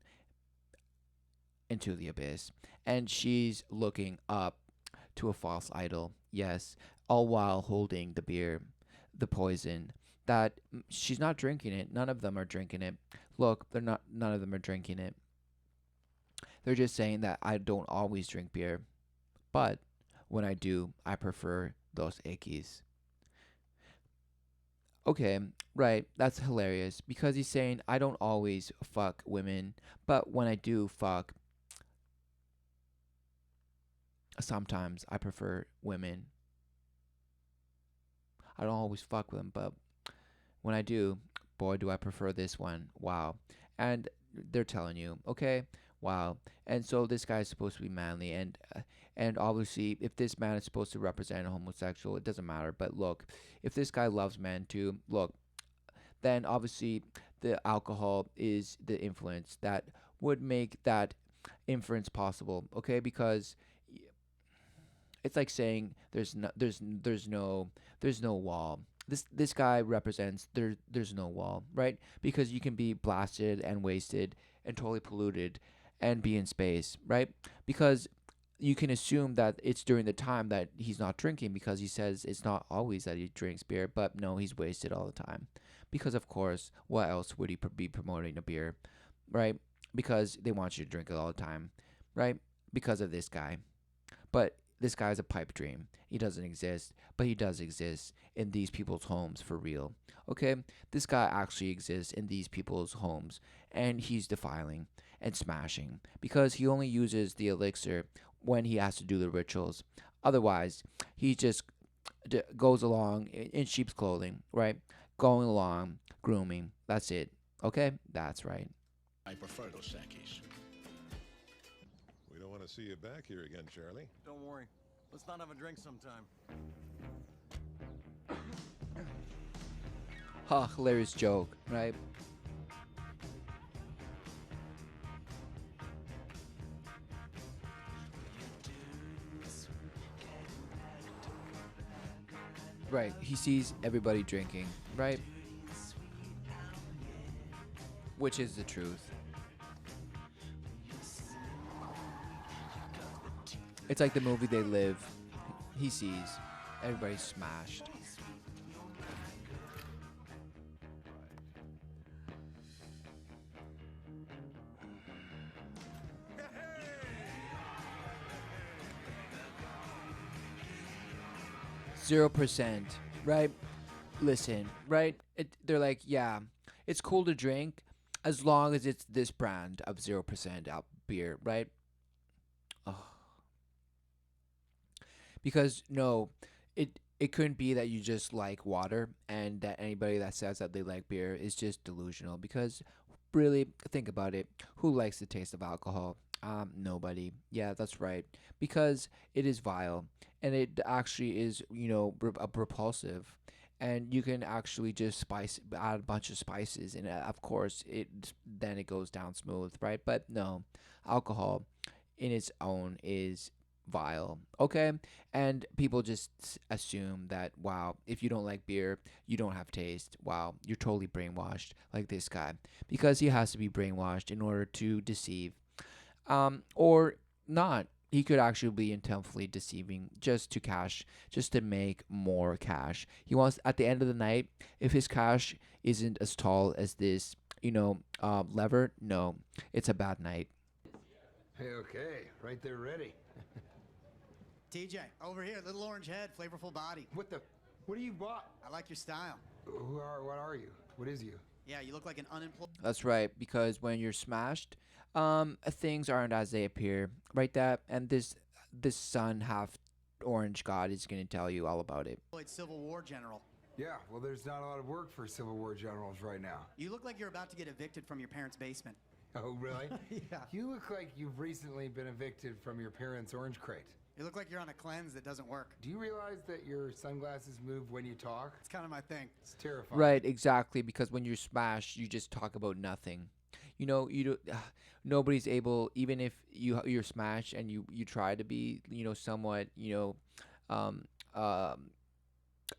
into the abyss, and she's looking up to a false idol. Yes, all while holding the beer, the poison that she's not drinking it. None of them are drinking it. Look, they're not. None of them are drinking it. They're just saying that I don't always drink beer, but when I do, I prefer those ickies. Okay, right. That's hilarious because he's saying I don't always fuck women, but when I do fuck, sometimes I prefer women. I don't always fuck with them, but when I do, boy, do I prefer this one. Wow. And they're telling you, okay, wow. And so this guy is supposed to be manly, and obviously, if this man is supposed to represent a homosexual, it doesn't matter. But look, if this guy loves men too, look, then obviously the alcohol is the influence that would make that inference possible. Okay, because it's like saying there's no wall. This guy represents there's no wall, right? Because you can be blasted and wasted and totally polluted and be in space, right? Because you can assume that it's during the time that he's not drinking because he says it's not always that he drinks beer, but no, he's wasted all the time. Because of course, what else would he be promoting a beer, right? Because they want you to drink it all the time, right? Because of this guy. But this guy's a pipe dream. He doesn't exist, but he does exist in these people's homes for real. Okay? This guy actually exists in these people's homes, and he's defiling and smashing because he only uses the elixir when he has to do the rituals. Otherwise, he just goes along in sheep's clothing, right? Going along, grooming. That's it. Okay? That's right. I prefer those Sakis. We don't want to see you back here again, Charlie. Don't worry. Let's not have a drink sometime. Ha, hilarious joke, right? Right, he sees everybody drinking, right? Which is the truth. It's like the movie They Live. He sees everybody smashed. %, right? Listen, right? They're like, yeah, it's cool to drink as long as it's this brand of 0% beer, right? Oh. Because no, it couldn't be that you just like water and that anybody that says that they like beer is just delusional. Because really, think about it. Who likes the taste of alcohol? Nobody. Yeah, that's right. Because it is vile and it actually is, repulsive. And you can actually just add a bunch of spices, and of course, then it goes down smooth, right? But no, alcohol in its own is vile, okay? And people just assume that, wow, if you don't like beer, you don't have taste. Wow, you're totally brainwashed, like this guy, because he has to be brainwashed in order to deceive, or not. He could actually be intentionally deceiving just to make more cash. He wants, at the end of the night, if his cash isn't as tall as this, lever, no, it's a bad night. Hey, okay, right there, ready. TJ, over here, little orange head, flavorful body. What do you bought? I like your style. What are you? What is you? Yeah, you look like an unemployed. That's right, because when you're smashed, things aren't as they appear, right? And this sun half orange god is going to tell you all about it. Civil War general. Yeah, well, there's not a lot of work for Civil War generals right now. You look like you're about to get evicted from your parents' basement. Oh, really? Yeah. You look like you've recently been evicted from your parents' orange crate. You look like you're on a cleanse that doesn't work. Do you realize that your sunglasses move when you talk? It's kind of my thing. It's terrifying. Right, exactly. Because when you're smashed, you just talk about nothing. You do, nobody's able, even if you're smashed and you try to be, somewhat, um, um,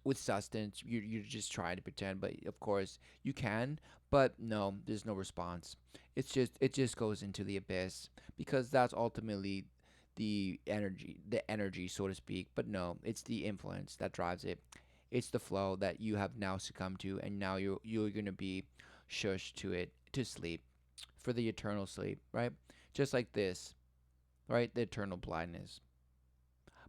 with sustenance, you're just trying to pretend. But of course, you can. But no, there's no response. It just goes into the abyss because that's ultimately the energy, so to speak. But no, it's the influence that drives it. It's the flow that you have now succumbed to, and now you're gonna be shushed to it to sleep, for the eternal sleep, right? Just like this, right? The eternal blindness.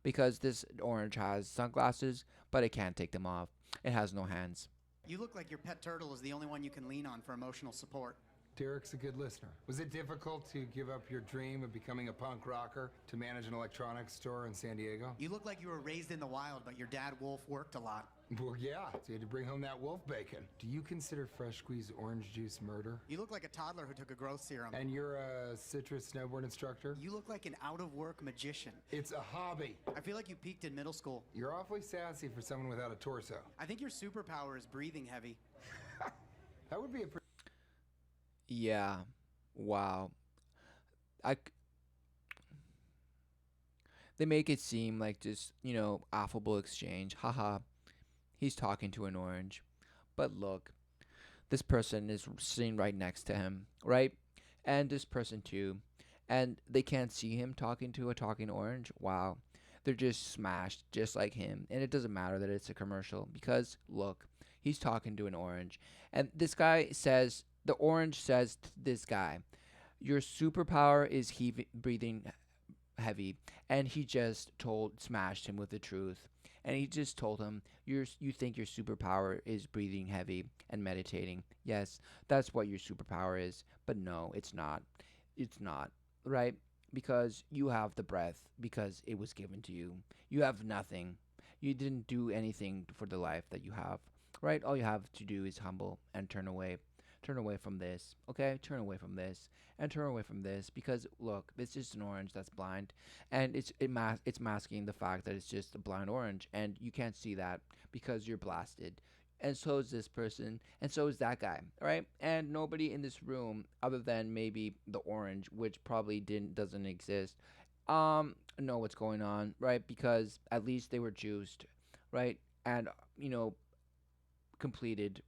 Because this orange has sunglasses, but it can't take them off. It has no hands. You look like your pet turtle is the only one you can lean on for emotional support. Derek's a good listener. Was it difficult to give up your dream of becoming a punk rocker to manage an electronics store in San Diego? You look like you were raised in the wild, but your dad, Wolf, worked a lot. Well, yeah, so you had to bring home that wolf bacon. Do you consider fresh squeezed orange juice murder? You look like a toddler who took a growth serum. And you're a citrus snowboard instructor? You look like an out-of-work magician. It's a hobby. I feel like you peaked in middle school. You're awfully sassy for someone without a torso. I think your superpower is breathing heavy. That would be a pretty... Yeah. Wow. I. They make it seem like just, affable exchange. Haha. He's talking to an orange. But look, this person is sitting right next to him, right? And this person too. And they can't see him talking to a talking orange. Wow. They're just smashed just like him. And it doesn't matter that it's a commercial because, look, he's talking to an orange. And this guy says, the orange says to this guy, your superpower is breathing heavy. And he just smashed him with the truth. And he just told him, you think your superpower is breathing heavy and meditating. Yes, that's what your superpower is. But no, it's not. It's not, right? Because you have the breath, because it was given to you. You have nothing. You didn't do anything for the life that you have, right? All you have to do is humble and turn away. Turn away from this, okay? Turn away from this and turn away from this because look, it's just an orange that's blind, and it's masking the fact that it's just a blind orange, and you can't see that because you're blasted. And so is this person, and so is that guy, right? And nobody in this room, other than maybe the orange, which probably doesn't exist, know what's going on, right? Because at least they were juiced, right? And completed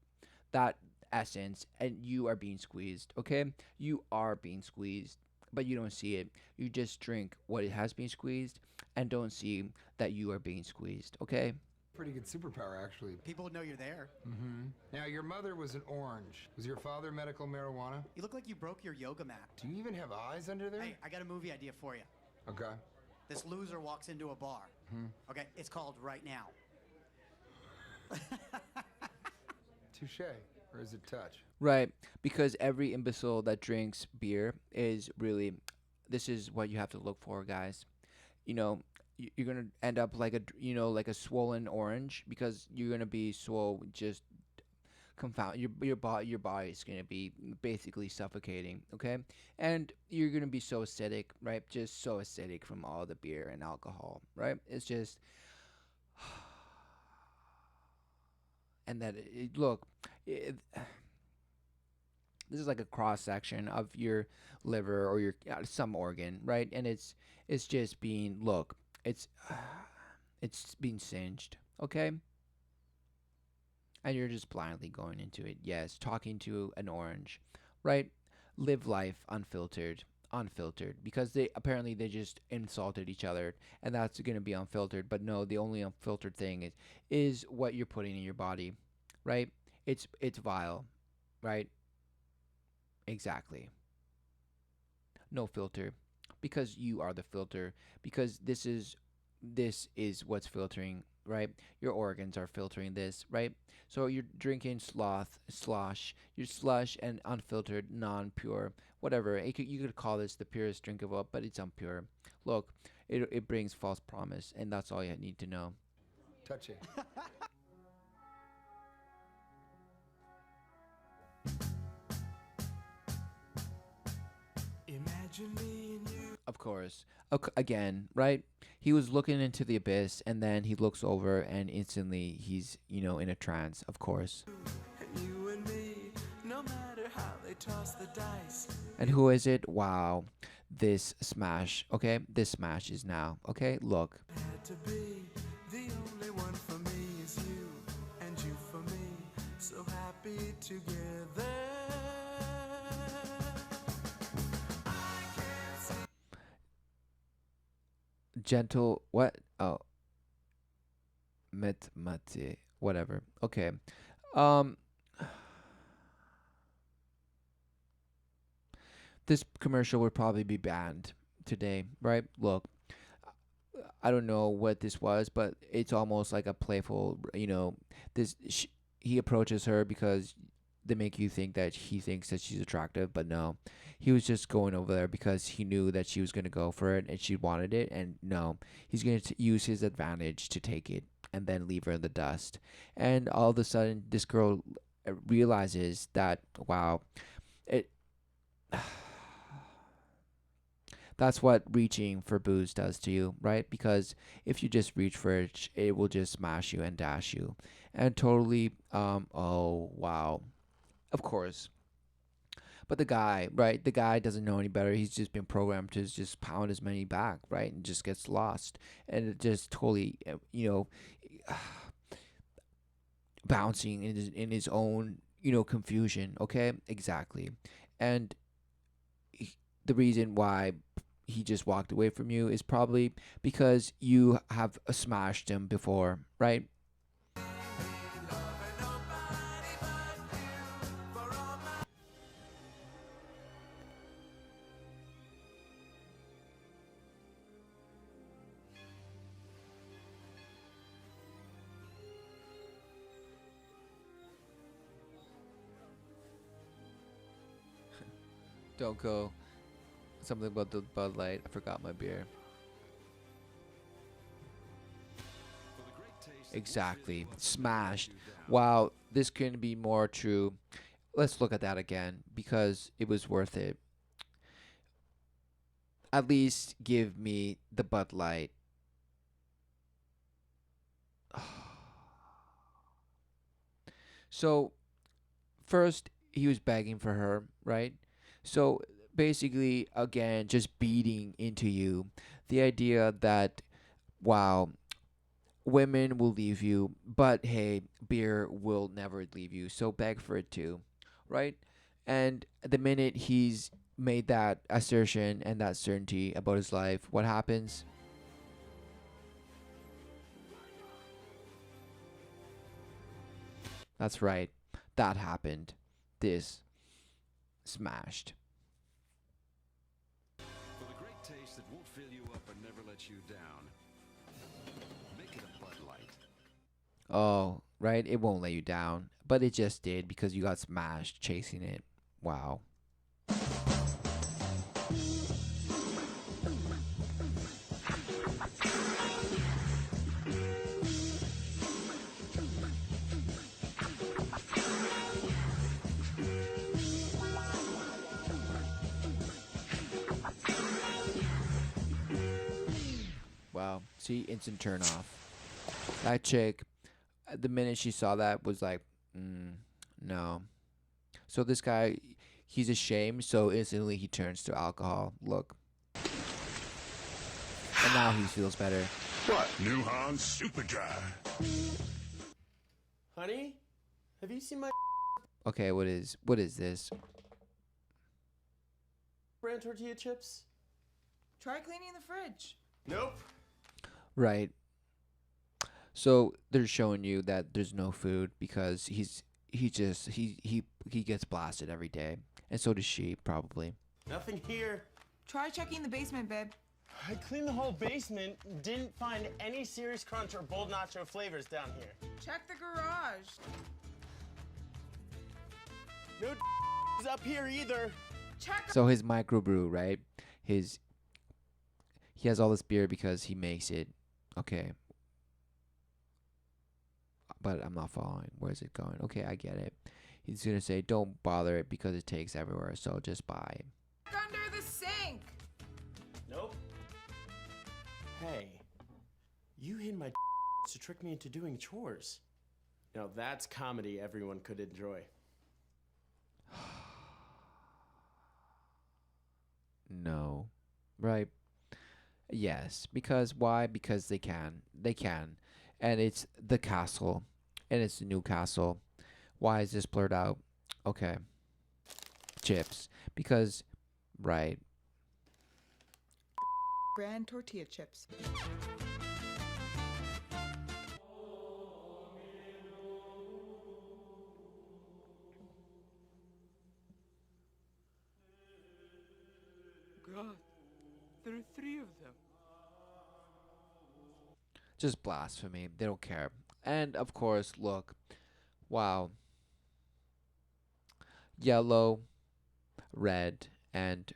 that essence, and you are being squeezed, okay? You are being squeezed, but you don't see it. You just drink what it has been squeezed and don't see that you are being squeezed, okay? Pretty good superpower, actually. People would know you're there. Mm-hmm. Now, your mother was an orange. Was your father medical marijuana? You look like you broke your yoga mat. Do you even have eyes under there? Hey, I got a movie idea for you. Okay. This loser walks into a bar. Okay, it's called Right Now. Touche. Or is it touch? Right, because every imbecile that drinks beer is really, this is what you have to look for, guys. You're gonna end up like a swollen orange because you're gonna be so just confound your body is gonna be basically suffocating, okay? And you're gonna be so acidic, right? Just so acidic from all the beer and alcohol, right? It's just, and that look. This is like a cross section of your liver or your some organ, right? And it's just being it's being singed, okay? And you're just blindly going into it. Yes, talking to an orange, right? Live life unfiltered, because they just insulted each other, and that's gonna be unfiltered. But no, the only unfiltered thing is what you're putting in your body, right? It's vile, right? Exactly. No filter, because you are the filter. Because this is what's filtering, right? Your organs are filtering this, right? So you're drinking slosh, your slush, and unfiltered, non-pure, whatever. You could call this the purest drink of all, but it's impure. Look, it brings false promise, and that's all you need to know. Touchy. Of course. Again, right? he was looking into the abyss, and then he looks over, and instantly he's, you know, in a trance, of course. You and me, no matter how they toss the dice. And who is it? Wow. This Smash. Okay? This Smash is now. Okay? Look. Had to be the only one for me is you, and you for me. So happy together. Gentle. What? Oh. Mate. Whatever. Okay. This commercial would probably be banned today, right? Look, I don't know what this was, but it's almost like a playful, you know, he approaches her because they make you think that he thinks that she's attractive, but no, he was just going over there because he knew that she was going to go for it and she wanted it, and no, he's going to use his advantage to take it and then leave her in the dust. And all of a sudden, this girl realizes that, wow, it. That's what reaching for booze does to you, right? Because if you just reach for it, it will just smash you and dash you. And totally, oh, wow. Of course. But the guy, right? The guy doesn't know any better. He's just been programmed to just pound his money back, right? And just gets lost. And it just totally, you know, bouncing in his own, you know, confusion, okay? Exactly. And the reason why he just walked away from you is probably because you have smashed him before, right? Don't go. Something about the Bud Light. I forgot my beer. Exactly. Smashed. Wow, this couldn't be more true. Let's look at that again because it was worth it. At least give me the Bud Light. So, first, he was begging for her, right? So, basically, again, just beating into you the idea that, wow, women will leave you, but hey, beer will never leave you. So beg for it too, right? And the minute he's made that assertion and that certainty about his life, what happens? That's right. That happened. This smashed. For the great taste that won't fill you up and never let you down, make it a Bud Light. Oh, right? It won't let you down. But it just did because you got smashed chasing it. Wow. Wow. See, instant turn off. That chick, the minute she saw that, was like, no. So this guy, he's ashamed, so instantly he turns to alcohol. Look. And now he feels better. What? New Hans Super Dry. Honey, have you seen my Okay, what is this? brand tortilla chips? Try cleaning the fridge. Nope. Right. So they're showing you that there's no food because he gets blasted every day, and so does she probably. Nothing here. Try checking the basement, babe. I cleaned the whole basement, didn't find any serious crunch or bold nacho flavors down here. Check the garage. No is up here either. Check. So his microbrew, right? He has all this beer because he makes it. Okay. But I'm not following. Where's it going? Okay, I get it. He's going to say, don't bother it because it takes everywhere, so just buy it. Under the sink. Nope. Hey, You hid my to trick me into doing chores. Now that's comedy everyone could enjoy. No. Right? Yes. Because why? Because they can. They can. And it's the castle. And it's Newcastle. Why is this blurred out? Okay. Chips. Because, right. Grand tortilla chips. God, there are 3 of them. Just blasphemy. They don't care. And of course, look. Wow. Yellow, red, and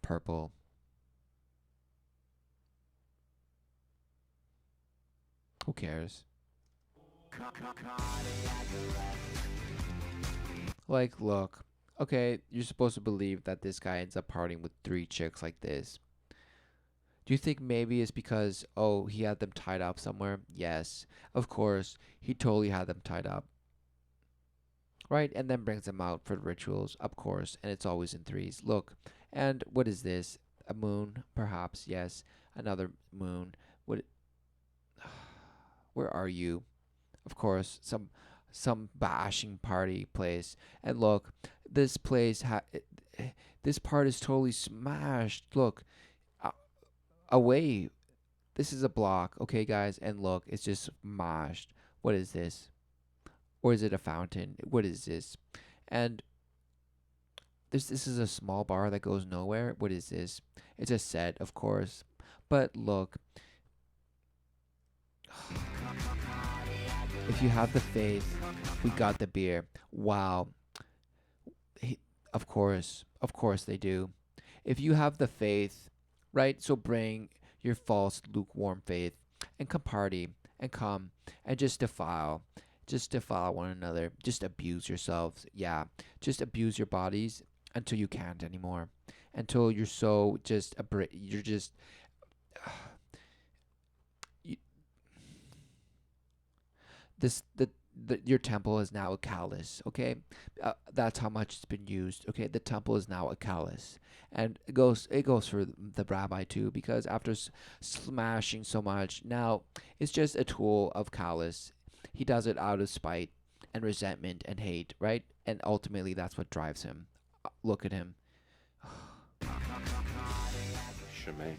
purple. Who cares? Like, look. Okay, you're supposed to believe that this guy ends up partying with 3 chicks like this. Do you think maybe it's because, oh, he had them tied up somewhere? Yes, of course, he totally had them tied up. Right? And then brings them out for the rituals, of course, and it's always in threes. Look, and what is this? A moon, perhaps, yes. Another moon. What? Where are you? Of course, some bashing party place. And look, this place this part is totally smashed. Look, away. This is a block, okay, guys? And look, it's just smashed. What is this? Or is it a fountain? What is this? And this is a small bar that goes nowhere. What is this? It's a set, of course. But look, if you have the faith, we got the beer. Wow. Of course they do. If you have the faith, right? So bring your false lukewarm faith and come party and come and just defile one another. Just abuse yourselves. Yeah. Just abuse your bodies until you can't anymore. Until you're so just you're just your temple is now a callous, okay? That's how much it's been used, okay? The temple is now a callous. And it goes for the rabbi too, because after smashing so much, now it's just a tool of callous. He does it out of spite and resentment and hate, right? And ultimately that's what drives him. Look at him. Shemay.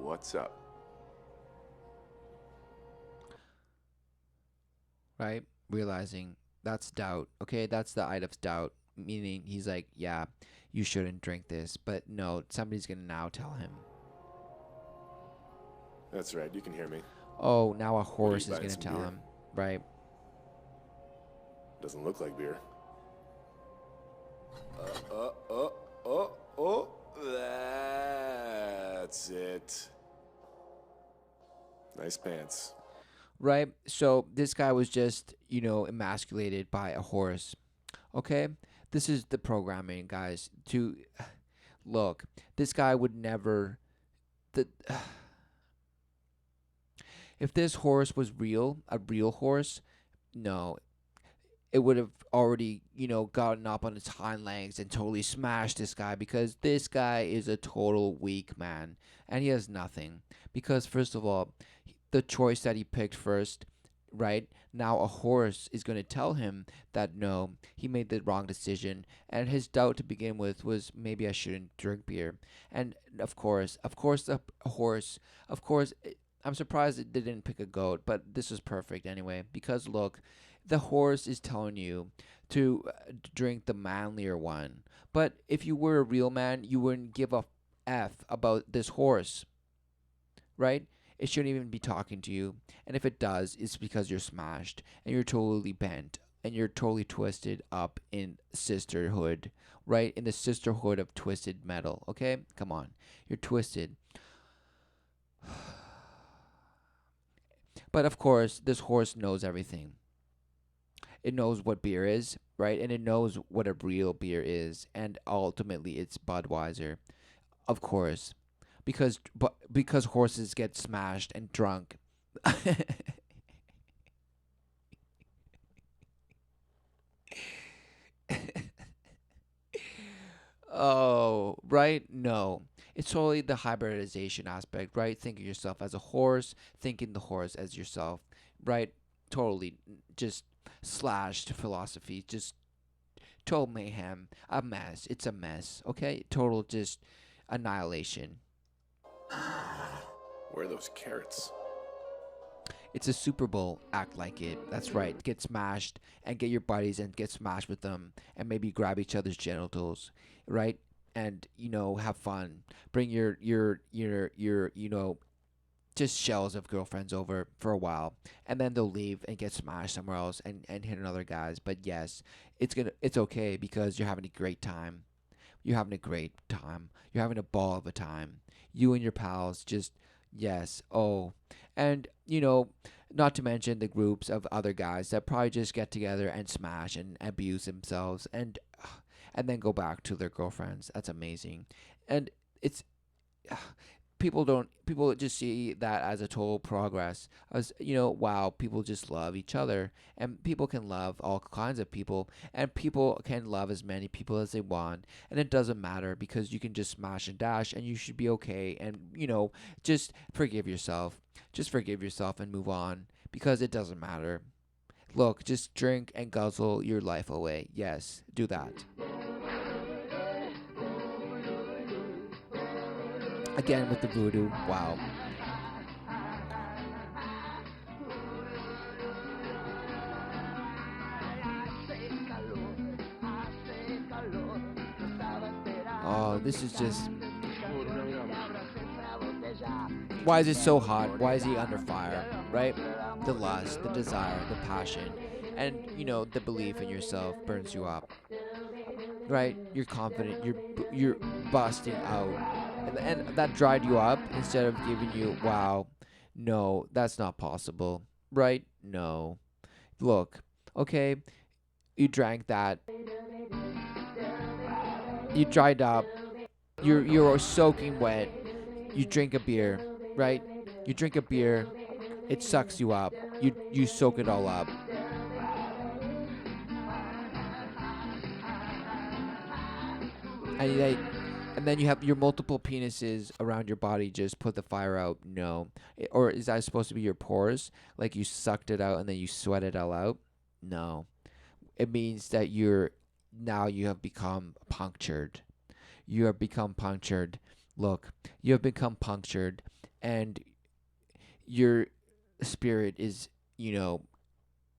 What's up? Right? Realizing that's doubt. Okay, that's the eye of doubt. Meaning he's like, yeah, you shouldn't drink this. But no, somebody's going to now tell him. That's right, you can hear me. Oh, now a horse is going to tell beer? him. Right? Doesn't look like beer. That's it. Nice pants. Right? So this guy was just, emasculated by a horse. Okay? This is the programming, guys. To look, this guy would never if this horse was real, a real horse, no, it would have already, gotten up on its hind legs and totally smashed this guy, because this guy is a total weak man and he has nothing. Because first of all, the choice that he picked first, right? Now a horse is going to tell him that no, he made the wrong decision, and his doubt to begin with was maybe I shouldn't drink beer. And of course the horse, I'm surprised they didn't pick a goat, but this was perfect anyway, because look, the horse is telling you to drink the manlier one. But if you were a real man, you wouldn't give a F about this horse, right? It shouldn't even be talking to you. And if it does, it's because you're smashed and you're totally bent and you're totally twisted up in sisterhood, right? In the sisterhood of twisted metal, okay? Come on. You're twisted. But of course, this horse knows everything. It knows what beer is, right? And it knows what a real beer is, and ultimately it's Budweiser, of course, because horses get smashed and drunk. Oh, right? No. It's totally the hybridization aspect, right? Think of yourself as a horse, thinking the horse as yourself, right? Totally just slashed philosophy, just total mayhem, a mess. It's a mess, okay? Total just annihilation. Where are those carrots? It's a Super Bowl. Act like it. That's right. Get smashed and get your buddies and get smashed with them and maybe grab each other's genitals, right? And have fun. Bring your just shells of girlfriends over for a while, and then they'll leave and get smashed somewhere else and hit another guys. But yes, it's okay because you're having a great time. You're having a great time. You're having a ball of a time. You and your pals just yes. Oh, and not to mention the groups of other guys that probably just get together and smash and abuse themselves and then go back to their girlfriends. That's amazing. And it's people just see that as a total progress, as wow, people just love each other, and people can love all kinds of people, and people can love as many people as they want, and it doesn't matter because you can just smash and dash and you should be okay, and just forgive yourself and move on because it doesn't matter. Look, just drink and guzzle your life away. Yes, do that. Again with the voodoo. Wow. Oh, this is just... Why is it so hot? Why is he under fire? Right? The lust, the desire, the passion, and the belief in yourself burns you up. Right? You're confident. You're busting out, and that dried you up instead of giving you wow. No, that's not possible. Right? No. Look, okay, you drank that. You dried up. You're soaking wet. You drink a beer, right? You drink a beer. It sucks you up. You soak it all up. And then you have your multiple penises around your body just put the fire out. No. Or is that supposed to be your pores? Like you sucked it out and then you sweat it all out? No. It means that you have become punctured. You have become punctured. Look, you have become punctured, and your spirit is,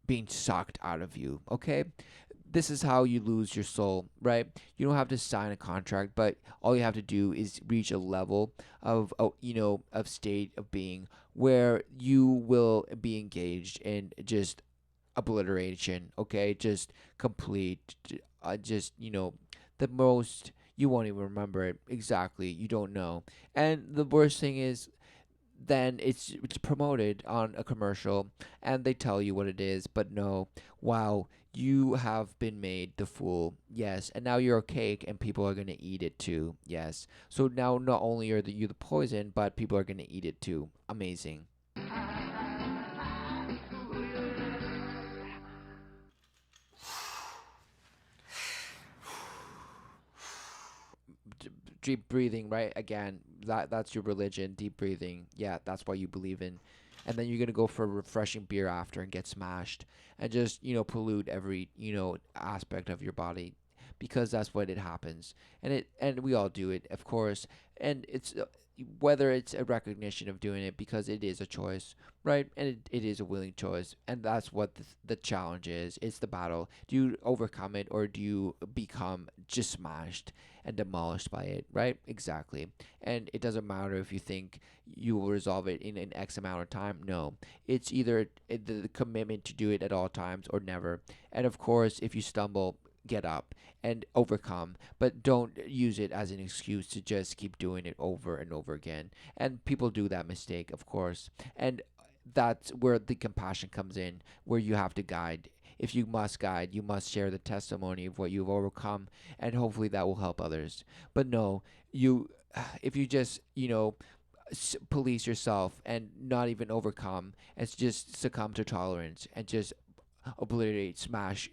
being sucked out of you, okay? This is how you lose your soul, right? You don't have to sign a contract, but all you have to do is reach a level of state of being where you will be engaged in just obliteration, okay? Just complete, the most, you won't even remember it exactly. You don't know. And the worst thing is, then it's promoted on a commercial and they tell you what it is, but no, wow, you have been made the fool. Yes, and now you're a cake and people are going to eat it too. Yes, so now not only are you the poison, but people are going to eat it too. Amazing. Deep breathing, right? Again, that's your religion. Deep breathing. Yeah, that's what you believe in. And then you're gonna go for a refreshing beer after and get smashed and just pollute every aspect of your body because that's what it happens. And we all do it, of course. And it's whether it's a recognition of doing it because it is a choice, right? And it is a willing choice, and that's what the challenge is. It's the battle. Do you overcome it or do you become just smashed and demolished by it, right? Exactly. And it doesn't matter if you think you will resolve it in an X amount of time. No, it's either the commitment to do it at all times or never. And of course, if you stumble, get up and overcome, but don't use it as an excuse to just keep doing it over and over again. And people do that mistake, of course. And that's where the compassion comes in, where you have to guide if you must guide, you must share the testimony of what you've overcome, and hopefully that will help others. But no, you, if you just, police yourself and not even overcome, and just succumb to tolerance and just obliterate, smash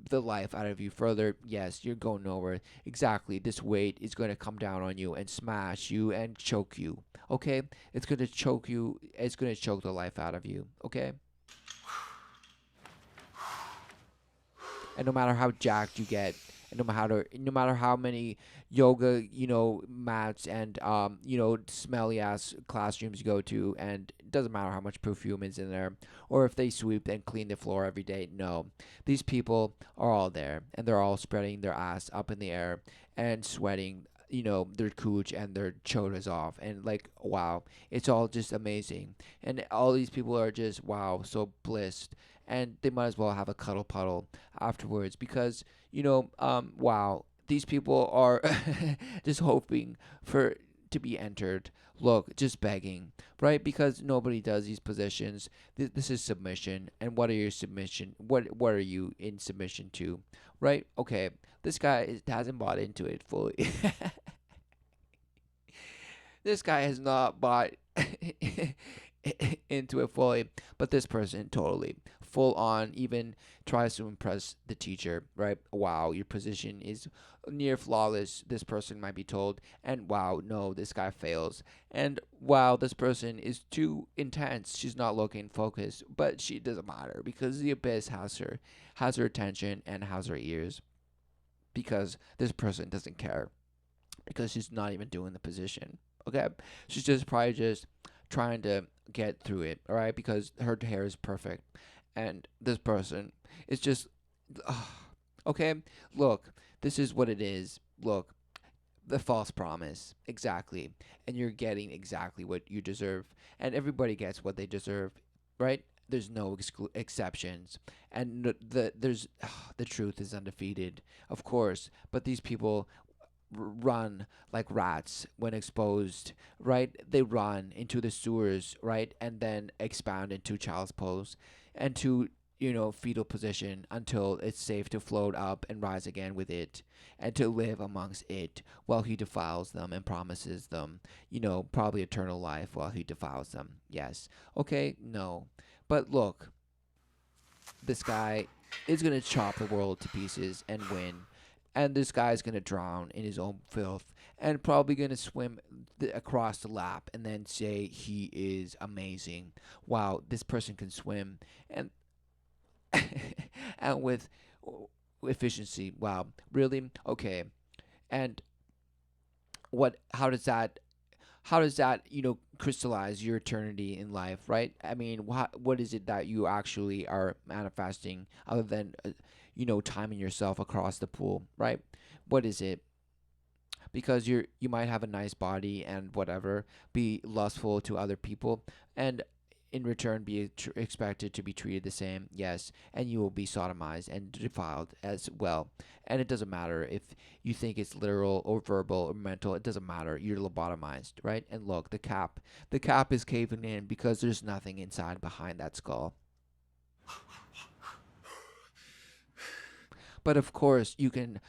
the life out of you further, yes, you're going nowhere. Exactly. This weight is going to come down on you and smash you and choke you. Okay? It's going to choke you. It's going to choke the life out of you. Okay? And no matter how jacked you get, and no matter how many yoga, mats and smelly ass classrooms you go to, and it doesn't matter how much perfume is in there, or if they sweep and clean the floor every day. No, these people are all there, and they're all spreading their ass up in the air and sweating, their cooch and their chodas off, and like, wow, it's all just amazing, and all these people are just, wow, so blissed, and they might as well have a cuddle puddle afterwards, because wow, these people are just hoping for to be entered. Look, just begging, right? Because nobody does these positions. This is submission. And what are your submission? What are you in submission to, right? Okay, this guy hasn't bought into it fully. This guy has not bought into it fully, but this person totally full on even tries to impress the teacher, right? Wow, your position is near flawless, this person might be told, and wow, no, this guy fails, and wow, this person is too intense, she's not looking focused, but she doesn't matter because the abyss has her attention and has her ears, because this person doesn't care, because she's not even doing the position. Okay, she's just probably just trying to get through it, all right, because her hair is perfect, and this person is just okay, look, this is what it is. Look, the false promise, exactly, and you're getting exactly what you deserve, and everybody gets what they deserve, right? There's no exceptions, and the truth is undefeated, of course, but these people run like rats when exposed, right? They run into the sewers, right? And then expound into child's pose and to, fetal position until it's safe to float up and rise again with it and to live amongst it while he defiles them and promises them, probably eternal life while he defiles them. Yes. Okay, no. But look, this guy is going to chop the world to pieces and win. And this guy's going to drown in his own filth and probably going to swim across the lap and then say he is amazing. Wow, this person can swim. And and with efficiency. Wow, really? Okay. And how does that crystallize your eternity in life, right? I mean, what is it that you actually are manifesting other than timing yourself across the pool, right? What is it? Because you might have a nice body and whatever, be lustful to other people, and in return be expected to be treated the same, yes, and you will be sodomized and defiled as well. And it doesn't matter if you think it's literal or verbal or mental, it doesn't matter, you're lobotomized, right? And look, the cap is caving in because there's nothing inside behind that skull. But of course you can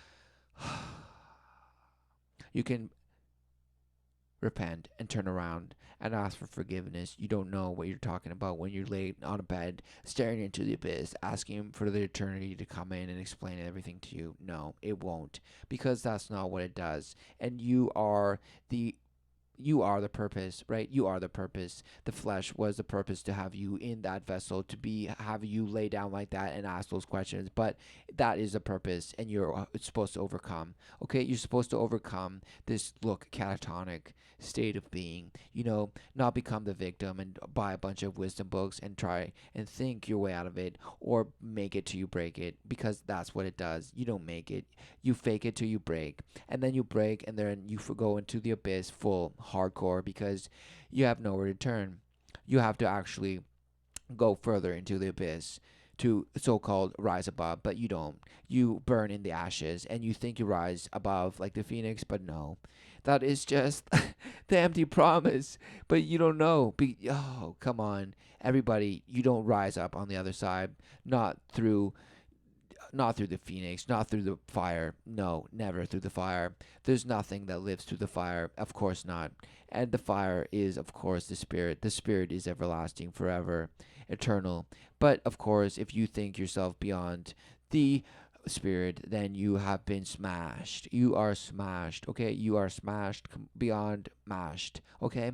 repent and turn around and ask for forgiveness. You don't know what you're talking about when you're laid on a bed, staring into the abyss, asking for the eternity to come in and explain everything to you. No, it won't, because that's not what it does. And you are the purpose, right? You are the purpose. The flesh was the purpose to have you in that vessel, to have you lay down like that and ask those questions. But that is the purpose, and you're supposed to overcome. Okay, you're supposed to overcome this catatonic state of being. Not become the victim and buy a bunch of wisdom books and try and think your way out of it, or make it till you break it, because that's what it does. You don't make it. You fake it till you break, and then you break, and then you go into the abyss full hardcore, because you have nowhere to turn. You have to actually go further into the abyss to so-called rise above, but you don't. You burn in the ashes, and you think you rise above like the phoenix, but no. That is just the empty promise, but you don't know. Oh, come on. Everybody, you don't rise up on the other side, not through the phoenix, not through the fire. No, never through the fire. There's nothing that lives through the fire. Of course not. And the fire is, of course, the Spirit. The Spirit is everlasting, forever, eternal. But, of course, if you think yourself beyond the Spirit, then you have been smashed. You are smashed, okay? You are smashed beyond mashed, okay?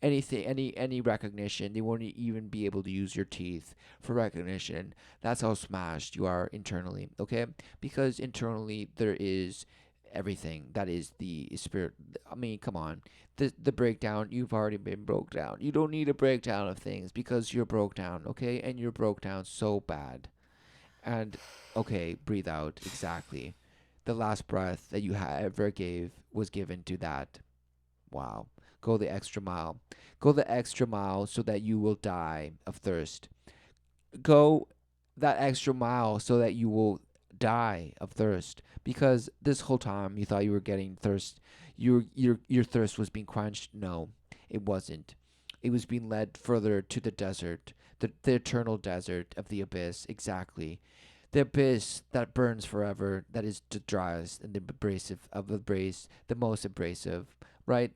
Anything, any recognition, they won't even be able to use your teeth for recognition. That's how smashed you are internally, okay? Because internally there is everything. That is the Spirit. I mean, come on. The breakdown, you've already been broke down. You don't need a breakdown of things because you're broke down, okay? And you're broke down so bad. And okay, breathe out. Exactly. The last breath that you ever gave was given to that. Wow. Go the extra mile. Go the extra mile so that you will die of thirst. Go that extra mile so that you will die of thirst. Because this whole time you thought you were getting thirst. Your thirst was being quenched. No, it wasn't. It was being led further to the desert, the eternal desert of the abyss. Exactly. The abyss that burns forever, that is the driest and the abrasive of the most abrasive, right?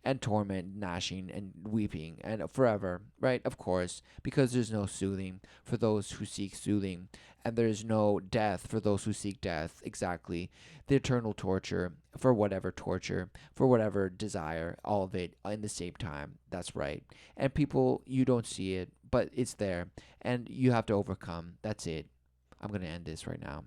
And torment, gnashing, and weeping, and forever, right? Of course, because there's no soothing for those who seek soothing, and there's no death for those who seek death. Exactly. The eternal torture, for whatever desire, all of it in the same time. That's right. And people, you don't see it, but it's there, and you have to overcome. That's it. I'm going to end this right now.